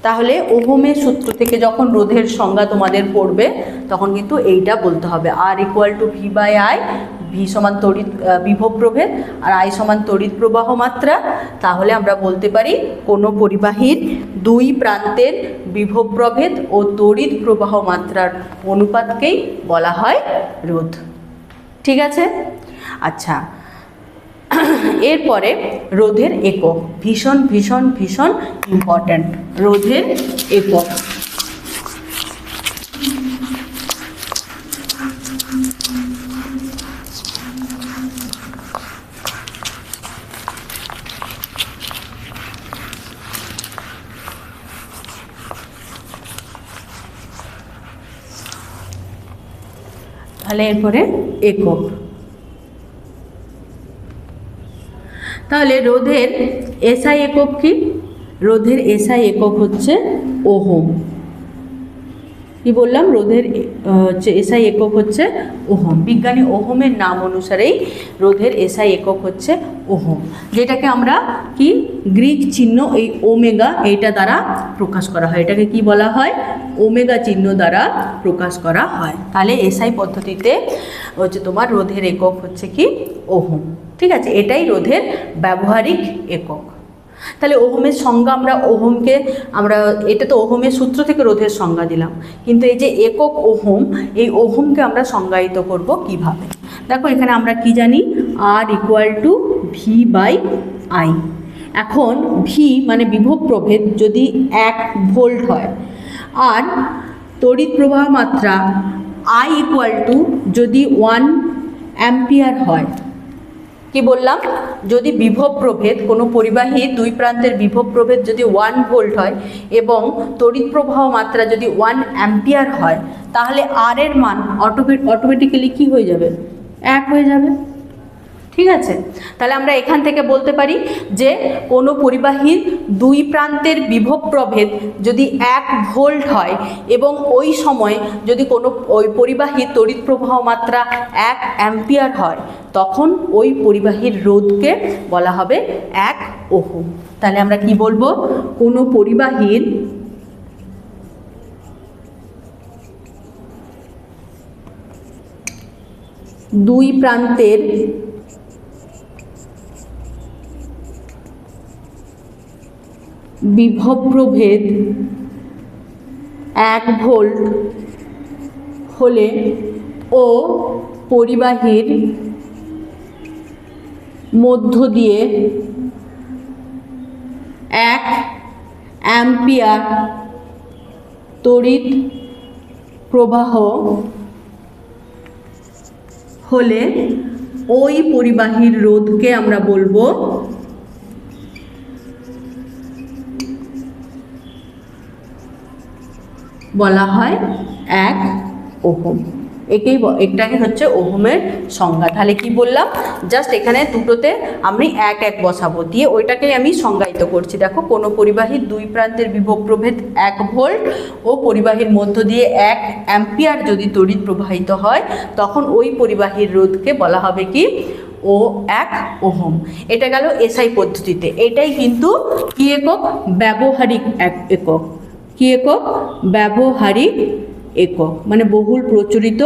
S1: তাহলে ওহমের সূত্র থেকে যখন রোধের সংজ্ঞা তোমাদের পড়বে তখন কিন্তু এইটা বলতে হবে, R equal to V by I, V সমান তড়িৎ বিভব প্রভেদ আর আই সমান তড়িৎ প্রবাহ মাত্রা। তাহলে আমরা বলতে পারি কোনো পরিবাহীর দুই প্রান্তের বিভব প্রভেদ ও তড়িৎ প্রবাহ মাত্রার অনুপাতকেই বলা হয় রোধ। ঠিক আছে? আচ্ছা, এরপরে রোধের একক, ভীষণ ভীষণ ভীষণ ইম্পর্ট্যান্ট। রোধের একক, তাহলে এরপরে একক। তাহলে রোধের এসআই একক কি? রোধের এসআই একক হচ্ছে ওহম। কি বললাম? রোধের এসআই একক হচ্ছে ওহম। বিজ্ঞানী ওহমের নাম অনুসারেই রোধের এসআই একক হচ্ছে ওহম, যেটাকে আমরা কি গ্রিক চিহ্ন এই ওমেগা এইটা দ্বারা প্রকাশ করা হয়। এটাকে কি বলা হয়? ওমেগা চিহ্ন দ্বারা প্রকাশ করা হয়। তাহলে এসআই পদ্ধতিতে হচ্ছে তোমার রোধের একক হচ্ছে কি ওহম। ঠিক আছে, এটাই রোধের ব্যবহারিক একক। তাহলে ওহমের সংজ্ঞা আমরা এটা তো ওহমের সূত্র থেকে রোধের সংজ্ঞা দিলাম, কিন্তু এই যে একক ওহম, এই ওহমকে আমরা সংজ্ঞায়িত করব কিভাবে? দেখো এখানে আমরা কি জানি, R equal to V by I. এখন ভি মানে বিভব প্রভেদ যদি 1 ভোল্ট হয় আর তড়িৎ প্রবাহ মাত্রা আই ইকুয়াল টু যদি 1 অ্যাম্পিয়ার হয়। কি বললাম? যদি বিভব প্রভেদ, কোনো পরিবাহীর দুই প্রান্তের বিভব প্রভেদ যদি 1 ভোল্ট হয় এবং তড়িৎ প্রবাহ মাত্রা যদি 1 অ্যাম্পিয়ার হয়, তাহলে আর এর মান অটোমেটিক্যালি কি হয়ে যাবে? 1 হয়ে যাবে। ঠিক আছে, তাহলে আমরা এখান থেকে বলতে পারি যে কোনো পরিবাহীর দুই প্রান্তের বিভব প্রভেদ যদি 1 ভোল্ট হয় এবং ওই সময় যদি কোনো ওই পরিবাহীর তড়িৎ প্রবাহ মাত্রা 1 অ্যাম্পিয়ার হয়, তখন ওই পরিবাহীর রোধকে বলা হবে 1 ওহম। তাহলে আমরা কি বলবো? কোনো পরিবাহীর দুই প্রান্তের বিভব প্রভেদ 1 ভোল্ট হলে ও পরিবাহীর মধ্য দিয়ে 1 অ্যাম্পিয়ার তড়িৎ প্রবাহ হলে ওই পরিবাহীর রোধকে আমরা বলবো বলা হয় 1 ওহম। এটাকে হচ্ছে ওহমের সংজ্ঞা। তাহলে কি বললাম? জাস্ট এখানে দুটোতে আমি 1 বসাবো, দিয়ে ওইটাকেই আমি সংজ্ঞায়িত করছি। দেখো, কোনো পরিবাহীর দুই প্রান্তের বিভব প্রভেদ 1 ভোল্ট ও পরিবাহীর মধ্য দিয়ে 1 অ্যাম্পিয়ার যদি তড়িৎ প্রবাহিত হয়, তখন ওই পরিবাহীর রোধকে বলা হবে কি 1 ওহম। এটা গেল এসআই পদ্ধতিতে। এটাই কিন্তু কি একক? ব্যবহারিক একক। কি একক? ব্যবহারিক একক, মানে বহুল প্রচলিত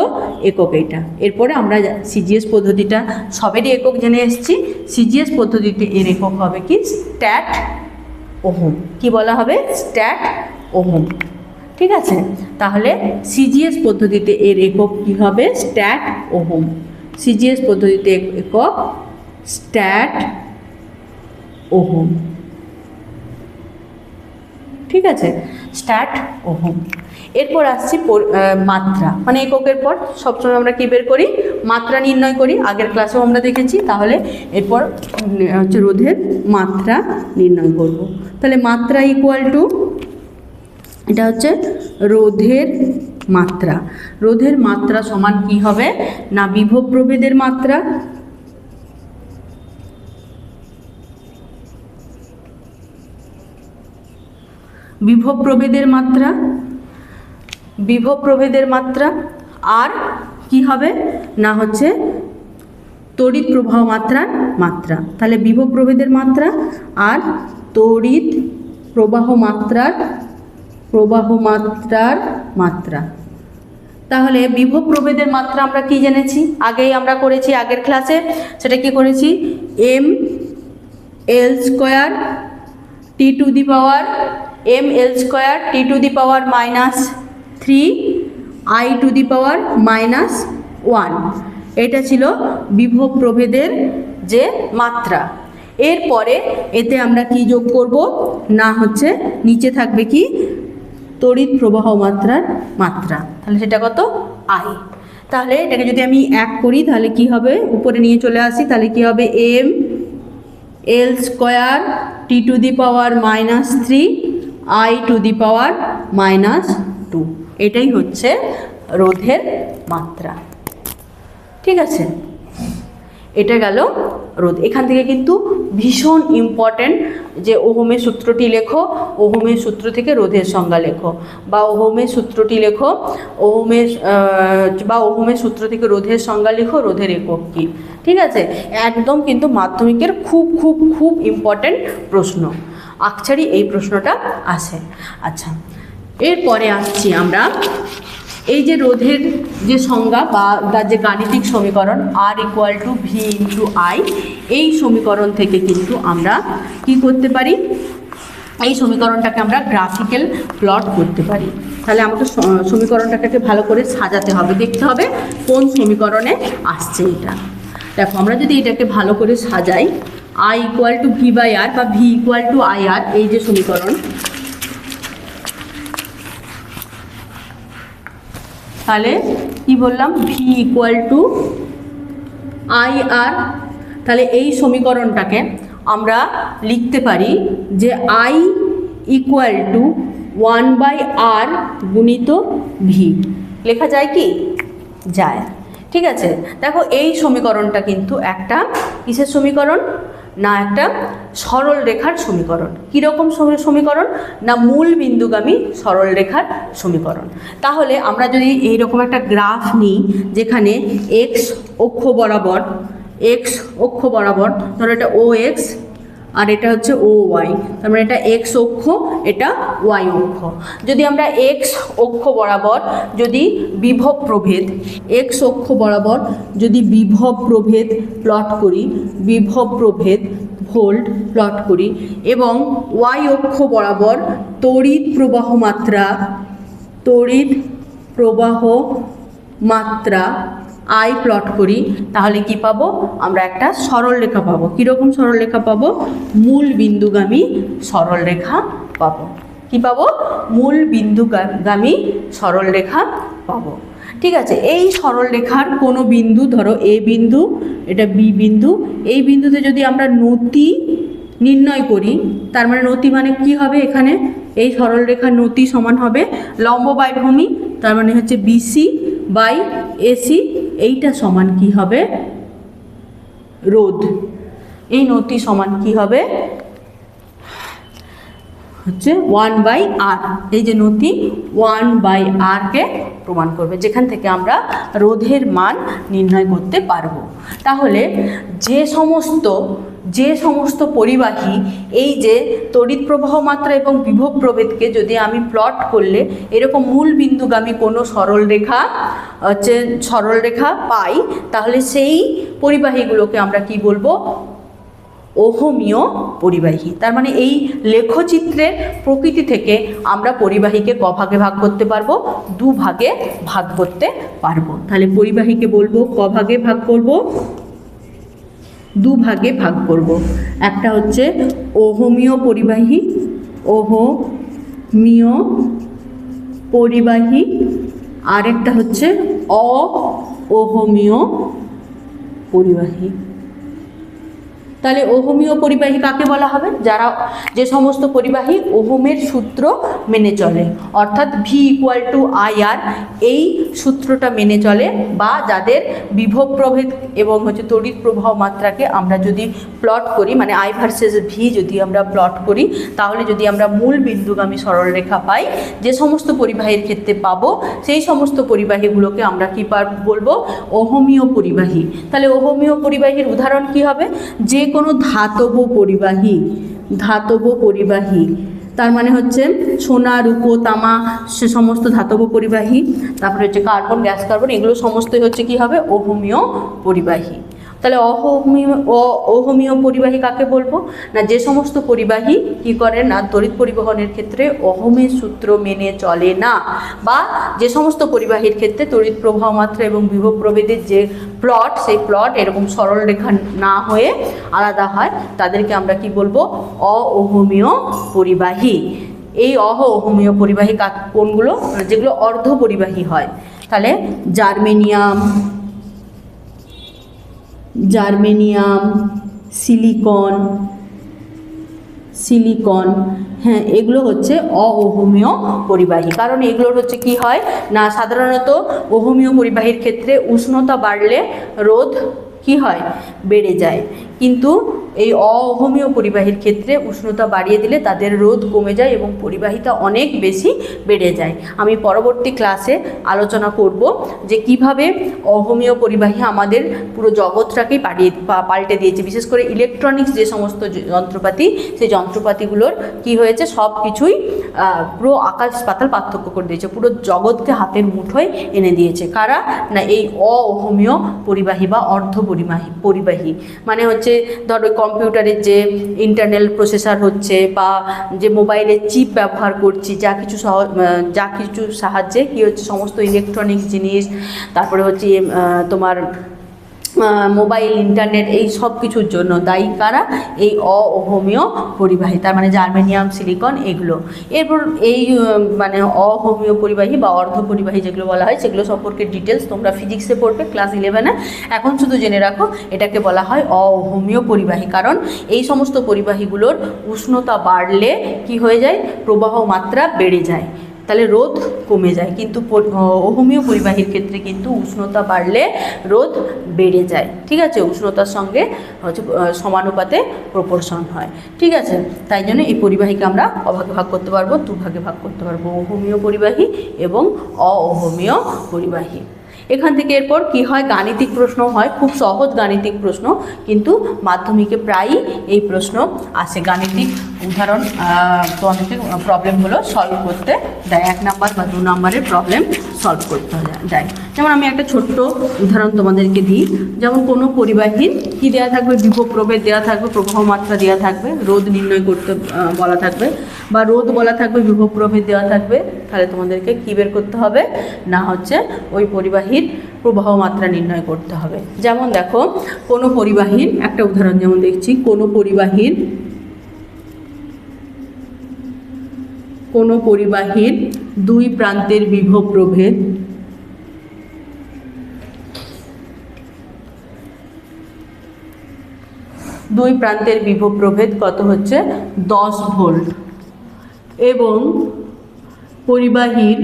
S1: একক এটা। এরপরে আমরা সিজিএস পদ্ধতিটা সবেরই একক জেনে এসেছি। সিজিএস পদ্ধতিতে এর একক হবে কি? Stat ohm. কি বলা হবে? Stat ohm. ঠিক আছে, তাহলে সিজিএস পদ্ধতিতে এর একক কি হবে? Stat ohm. সিজিএস পদ্ধতিতে একক স্ট্যাট ওহম। ঠিক আছে, স্ট্যাট ওহম। এরপর আসছি মাত্রা, মানে এককের পর সবসময় আমরা কী বের করি, মাত্রা নির্ণয় করি। আগের ক্লাসেও আমরা দেখেছি। তাহলে এরপর হচ্ছে রোধের মাত্রা নির্ণয় করব। তাহলে মাত্রা ইকুয়াল টু, এটা হচ্ছে রোধের মাত্রা। রোধের মাত্রা সমান কি হবে না বিভব প্রভেদের মাত্রা বিভব প্রভেদের মাত্রা আর কি হবে না হচ্ছে তড়িৎ প্রবাহ মাত্রার মাত্রা। তাহলে বিভব প্রভেদের মাত্রা আর তড়িৎ প্রবাহ মাত্রার মাত্রা। তাহলে বিভব প্রভেদের মাত্রা আমরা কি জেনেছি, আগেই আমরা করেছি আগের ক্লাসে। সেটা কি করেছি, M L square T to the power -3 I to the power -1, এটা ছিল বিভব প্রভেদের যে মাত্রা। এরপরে এতে আমরা কি যোগ করব না হচ্ছে নিচে থাকবে কি তড়িৎ প্রবাহ মাত্রার মাত্রা। তাহলে সেটা কত I। তাহলে এটাকে যদি আমি 1 করি তাহলে কি হবে, উপরে নিয়ে চলে আসি, তাহলে কি হবে M L square T to the power -3 I to the power -2। এটাই হচ্ছে রোধের মাত্রা। ঠিক আছে, এটা গেল রোধ। এখান থেকে কিন্তু ভীষণ ইম্পর্ট্যান্ট যে ওহমের সূত্রটি লেখো, ওহমের সূত্র থেকে রোধের সংজ্ঞা লেখো, বা ওহমের সূত্রটি লেখো, ওহমের সূত্র থেকে রোধের সংজ্ঞা লেখো, রোধের একক কী। ঠিক আছে, একদম কিন্তু মাধ্যমিকের খুব খুব খুব ইম্পর্ট্যান্ট প্রশ্ন, আকছারি এই প্রশ্নটা আসে। আচ্ছা, এরপরে আসছি আমরা এই যে রোধের যে সংজ্ঞা বা তার যে গাণিতিক সমীকরণ R = V × I, এই সমীকরণ থেকে কিন্তু আমরা কি করতে পারি, এই সমীকরণটাকে আমরা গ্রাফিক্যাল প্লট করতে পারি। তাহলে আমাকে সমীকরণটাকে ভালো করে সাজাতে হবে, দেখতে হবে কোন সমীকরণে আসছে এটা। দেখো, আমরা যদি এটাকে ভালো করে সাজাই, I = V/R বা V = IR, এই যে সমীকরণ, তাহলে কি বললাম, V = IR। তাহলে এই সমীকরণটাকে আমরা লিখতে পারি যে I = 1/R গুণিত V। লেখা যায় কি, যায়। ঠিক আছে, দেখো এই সমীকরণটা কিন্তু একটা কিসের সমীকরণ না একটা সরল রেখার সমীকরণ। কীরকম সমীকরণ না মূল বিন্দুগামী সরল রেখার সমীকরণ। তাহলে আমরা যদি এইরকম একটা গ্রাফ নিই যেখানে এক্স অক্ষ বরাবর ধরো এটা OX আর এটা হচ্ছে OY, তার মানে এটা এক্স অক্ষ, এটা ওয়াই অক্ষ। যদি আমরা এক্স অক্ষ বরাবর যদি বিভব প্রভেদ, এক্স অক্ষ বরাবর যদি বিভব প্রভেদ প্লট করি, বিভব প্রভেদ ভোল্ট প্লট করি, এবং ওয়াই অক্ষ বরাবর তড়িৎ প্রবাহ মাত্রা I প্লট করি, তাহলে কি পাবো, আমরা একটা সরল রেখা পাবো। কীরকম সরল রেখা পাবো, মূল বিন্দুগামী সরল রেখা পাবো। কি পাবো, মূল বিন্দুগামী সরল রেখা পাবো। ঠিক আছে, এই সরল রেখার কোনো বিন্দু, ধরো A বিন্দু, এটা B বিন্দু, এই বিন্দুতে যদি আমরা নতি নির্ণয় করি, তার মানে নতি মানে কি হবে, এখানে এই সরল রেখার নতি সমান হবে লম্ব বাই ভূমি, তার মানে হচ্ছে BC বাই AC। এইটা সমান কি হবে, রোধ। এই নতি সমান কি হবে হচ্ছে 1/R। এই যে নতি 1/R কে প্রমাণ করবে, যেখান থেকে আমরা রোধের মান নির্ণয় করতে পারবো। তাহলে যে সমস্ত পরিবাহী এই যে তড়িৎ প্রবাহ মাত্রা এবং বিভব প্রভেদকে যদি আমি প্লট করলে এরকম মূল বিন্দুগামী কোনো সরল রেখা পাই, তাহলে সেই পরিবাহীগুলোকে আমরা কি বলবো, ওহমীয় পরিবাহী। তার মানে এই লেখচিত্রের প্রকৃতি থেকে আমরা পরিবাহীকে ক ভাগে ভাগ করতে পারবো, 2 ভাগে ভাগ করতে পারবো। তাহলে পরিবাহীকে বলবো ক ভাগে ভাগ করব, দুভাগে ভাগ করব। একটা হচ্ছে ওহমীয় পরিবাহী, ওহমীয় পরিবাহী, আরেকটা হচ্ছে অওহমীয় পরিবাহী। তাহলে ওহমীয় পরিবাহী কাকে বলা হবে? যারা যে সমস্ত পরিবাহী ওহমের সূত্র মেনে চলে, অর্থাৎ V=IR এই সূত্রটা মেনে চলে, বা যাদের বিভব প্রভেদ এবং হচ্ছে তড়িৎ প্রবাহ মাত্রাকে আমরা যদি প্লট করি, মানে I ভার্সেস V যদি আমরা প্লট করি, তাহলে যদি আমরা মূল বিন্দুগামী সরলরেখা পাই, যে সমস্ত পরিবাহীর ক্ষেত্রে পাবো সেই সমস্ত পরিবাহীগুলোকে আমরা কি বলবো? ওহমীয় পরিবাহী। তাহলে ওহমীয় পরিবাহীর উদাহরণ কি হবে? যে কোনো ধাতব পরিবাহী, ধাতব পরিবাহী তার মানে হচ্ছে সোনা, রূপো, তামা, সে সমস্ত ধাতব পরিবাহী, তারপরে হচ্ছে কার্বন, গ্যাস কার্বন, এগুলো সমস্তই হচ্ছে কি হবে? ওহমীয় পরিবাহী। তাহলে অহমীয় পরিবাহী কাকে বলবো? না যে সমস্ত পরিবাহী কি করে না তড়িৎ পরিবহনের ক্ষেত্রে ওহমের সূত্র মেনে চলে না, বা যে সমস্ত পরিবাহীর ক্ষেত্রে তড়িৎ প্রবাহ মাত্রা এবং বিভব প্রভেদের যে প্লট, সেই প্লট এরকম সরল রেখা না হয়ে আলাদা হয়, তাদেরকে আমরা কি বলবো? অওহমীয় পরিবাহী। এই অওহমীয় পরিবাহী কোনগুলো? যেগুলো অর্ধ পরিবাহী হয়। তাহলে জার্মেনিয়াম, সিলিকন, হ্যাঁ, এগুলো হচ্ছে অওহমীয় পরিবাহী। কারণ এগুলোর হচ্ছে কি হয় না, সাধারণত ওহমীয় পরিবাহীর ক্ষেত্রে উষ্ণতা বাড়লে রোধ কি হয়? বেড়ে যায়। কিন্তু এই অওহমীয় পরিবাহীর ক্ষেত্রে উষ্ণতা বাড়িয়ে দিলে তাদের রোধ কমে যায় এবং পরিবাহিতা অনেক বেশি বেড়ে যায়। আমি পরবর্তী ক্লাসে আলোচনা করব যে কিভাবে অওহমীয় পরিবাহী আমাদের পুরো জগৎটাকেই পাল্টে দিয়েছে। বিশেষ করে ইলেকট্রনিক্স যে সমস্ত যন্ত্রপাতি, সেই যন্ত্রপাতিগুলোর কি হয়েছে, সব কিছুই পুরো আকাশ পাতাল পার্থক্য করে দিয়েছে, পুরো জগৎকে হাতের মুঠোয় এনে দিয়েছে। কারা? না এই অওহমীয় পরিবাহী বা অর্ধ পরিবাহী। মানে হচ্ছে ধরো কম্পিউটারের যে ইন্টারনাল প্রসেসর হচ্ছে, বা যে মোবাইলের চিপ ব্যবহার করছি, যা কিছু সাহায্যে কি হচ্ছে, সমস্ত ইলেকট্রনিক্স জিনিস, তারপরে হচ্ছে তোমার মোবাইল, ইন্টারনেট, এই সব কিছুর জন্য দায়ী কারা? এই অওহমীয় পরিবাহী, তার মানে জার্মেনিয়াম, সিলিকন, এগুলো। এরপর এই মানে অওহমীয় পরিবাহী বা অর্ধ পরিবাহী যেগুলো বলা হয়, সেগুলো সম্পর্কে ডিটেলস তোমরা ফিজিক্সে পড়বে ক্লাস 11-এ। এখন শুধু জেনে রাখো এটাকে বলা হয় অওহমীয় পরিবাহী, কারণ এই সমস্ত পরিবাহীগুলোর উষ্ণতা বাড়লে কি হয়ে যায়? প্রবাহ মাত্রা বেড়ে যায়, তাহলে রোধ কমে যায়। কিন্তু ওহমীয় পরিবাহীর ক্ষেত্রে কিন্তু উষ্ণতা বাড়লে রোধ বেড়ে যায়। ঠিক আছে, উষ্ণতার সঙ্গে হচ্ছে সমানুপাতে প্রপোর্শন হয়। ঠিক আছে, তাই জন্য এই পরিবাহীকে আমরা কভাগে ভাগ করতে পারবো, দুভাগে ভাগ করতে পারবো, ওহমীয় পরিবাহী এবং অওহমীয় পরিবাহী। এখান থেকে এরপর কি হয়? গাণিতিক প্রশ্ন হয়, খুব সহজ গাণিতিক প্রশ্ন, কিন্তু মাধ্যমিকে প্রায়ই এই প্রশ্ন আসে। গাণিতিক উদাহরণ তোমাদেরকে প্রবলেমগুলো সলভ করতে দেয়, 1 নাম্বার বা 2 নাম্বারের প্রবলেম সলভ করতে দেয়। যেমন আমি একটা ছোট্ট উদাহরণ তোমাদেরকে দিই। যেমন কোনো পরিবাহীর কি দেওয়া থাকবে? বিভব প্রভেদ দেওয়া থাকবে, প্রবাহ মাত্রা দেওয়া থাকবে, রোধ নির্ণয় করতে বলা থাকবে, বা রোধ বলা থাকবে, বিভব প্রভেদ দেওয়া থাকবে। তাহলে তোমাদেরকে কী বের করতে হবে? না হচ্ছে ওই পরিবাহীর প্রবাহ মাত্রা নির্ণয় করতে হবে। যেমন দেখো, কোনো পরিবাহীর একটা উদাহরণ যেমন দেখছি, কোনো পরিবাহীর 2 প্রান্তের বিভব প্রভেদ কত হচ্ছে? 10 ভোল্ট, এবং পরিবাহীর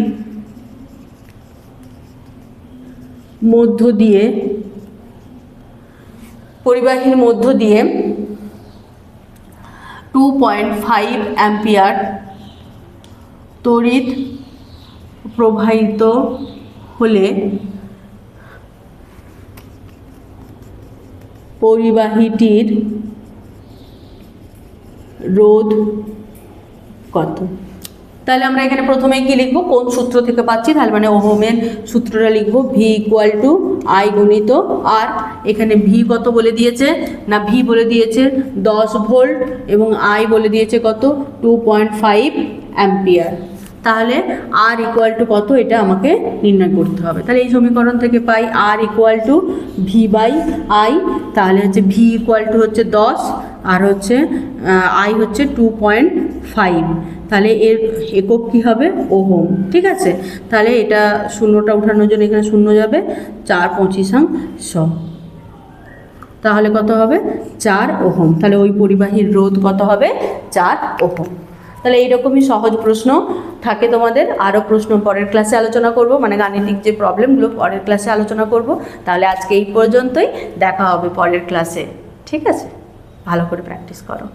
S1: মধ্য দিয়ে 2.5 অ্যাম্পিয়ার তড়িৎ প্রবাহিত হলে পরিবাহীটির রোধ কত? তাহলে আমরা এখানে প্রথমেই কি লিখবো? কোন সূত্র থেকে পাচ্ছি? তাহলে মানে ওহমের সূত্রটা লিখবো, V=I গুণিত R। এখানে V কত বলে দিয়েছে? না V বলে দিয়েছে 10 ভোল্ট, এবং I বলে দিয়েছে কত? 2.5 অ্যাম্পিয়ার। তাহলে আর ইকুয়াল টু কত এটা আমাকে নির্ণয় করতে হবে। তাহলে এই সমীকরণ থেকে পাই R equal to V by I, তাহলে হচ্ছে ভি ইকুয়াল টু হচ্ছে 10 আর হচ্ছে আই হচ্ছে 2.5, তাহলে এর একক কী হবে ওহম। ঠিক আছে, তাহলে এটা শূন্যটা উঠানোর জন্য এখানে শূন্য যাবে, 4 25 তাহলে কত হবে 4 ওহম। তাহলে ওই পরিবাহীর রোধ কত হবে 4 ওহম। তাহলে এইরকমই সহজ প্রশ্ন থাকে তোমাদের। আরও প্রশ্ন পরের ক্লাসে আলোচনা করব, মানে গাণিতিক যে প্রবলেমগুলো পরের ক্লাসে আলোচনা করব। তাহলে আজকে এই পর্যন্তই, দেখা হবে পরের ক্লাসে। ঠিক আছে, ভালো করে প্র্যাকটিস করো।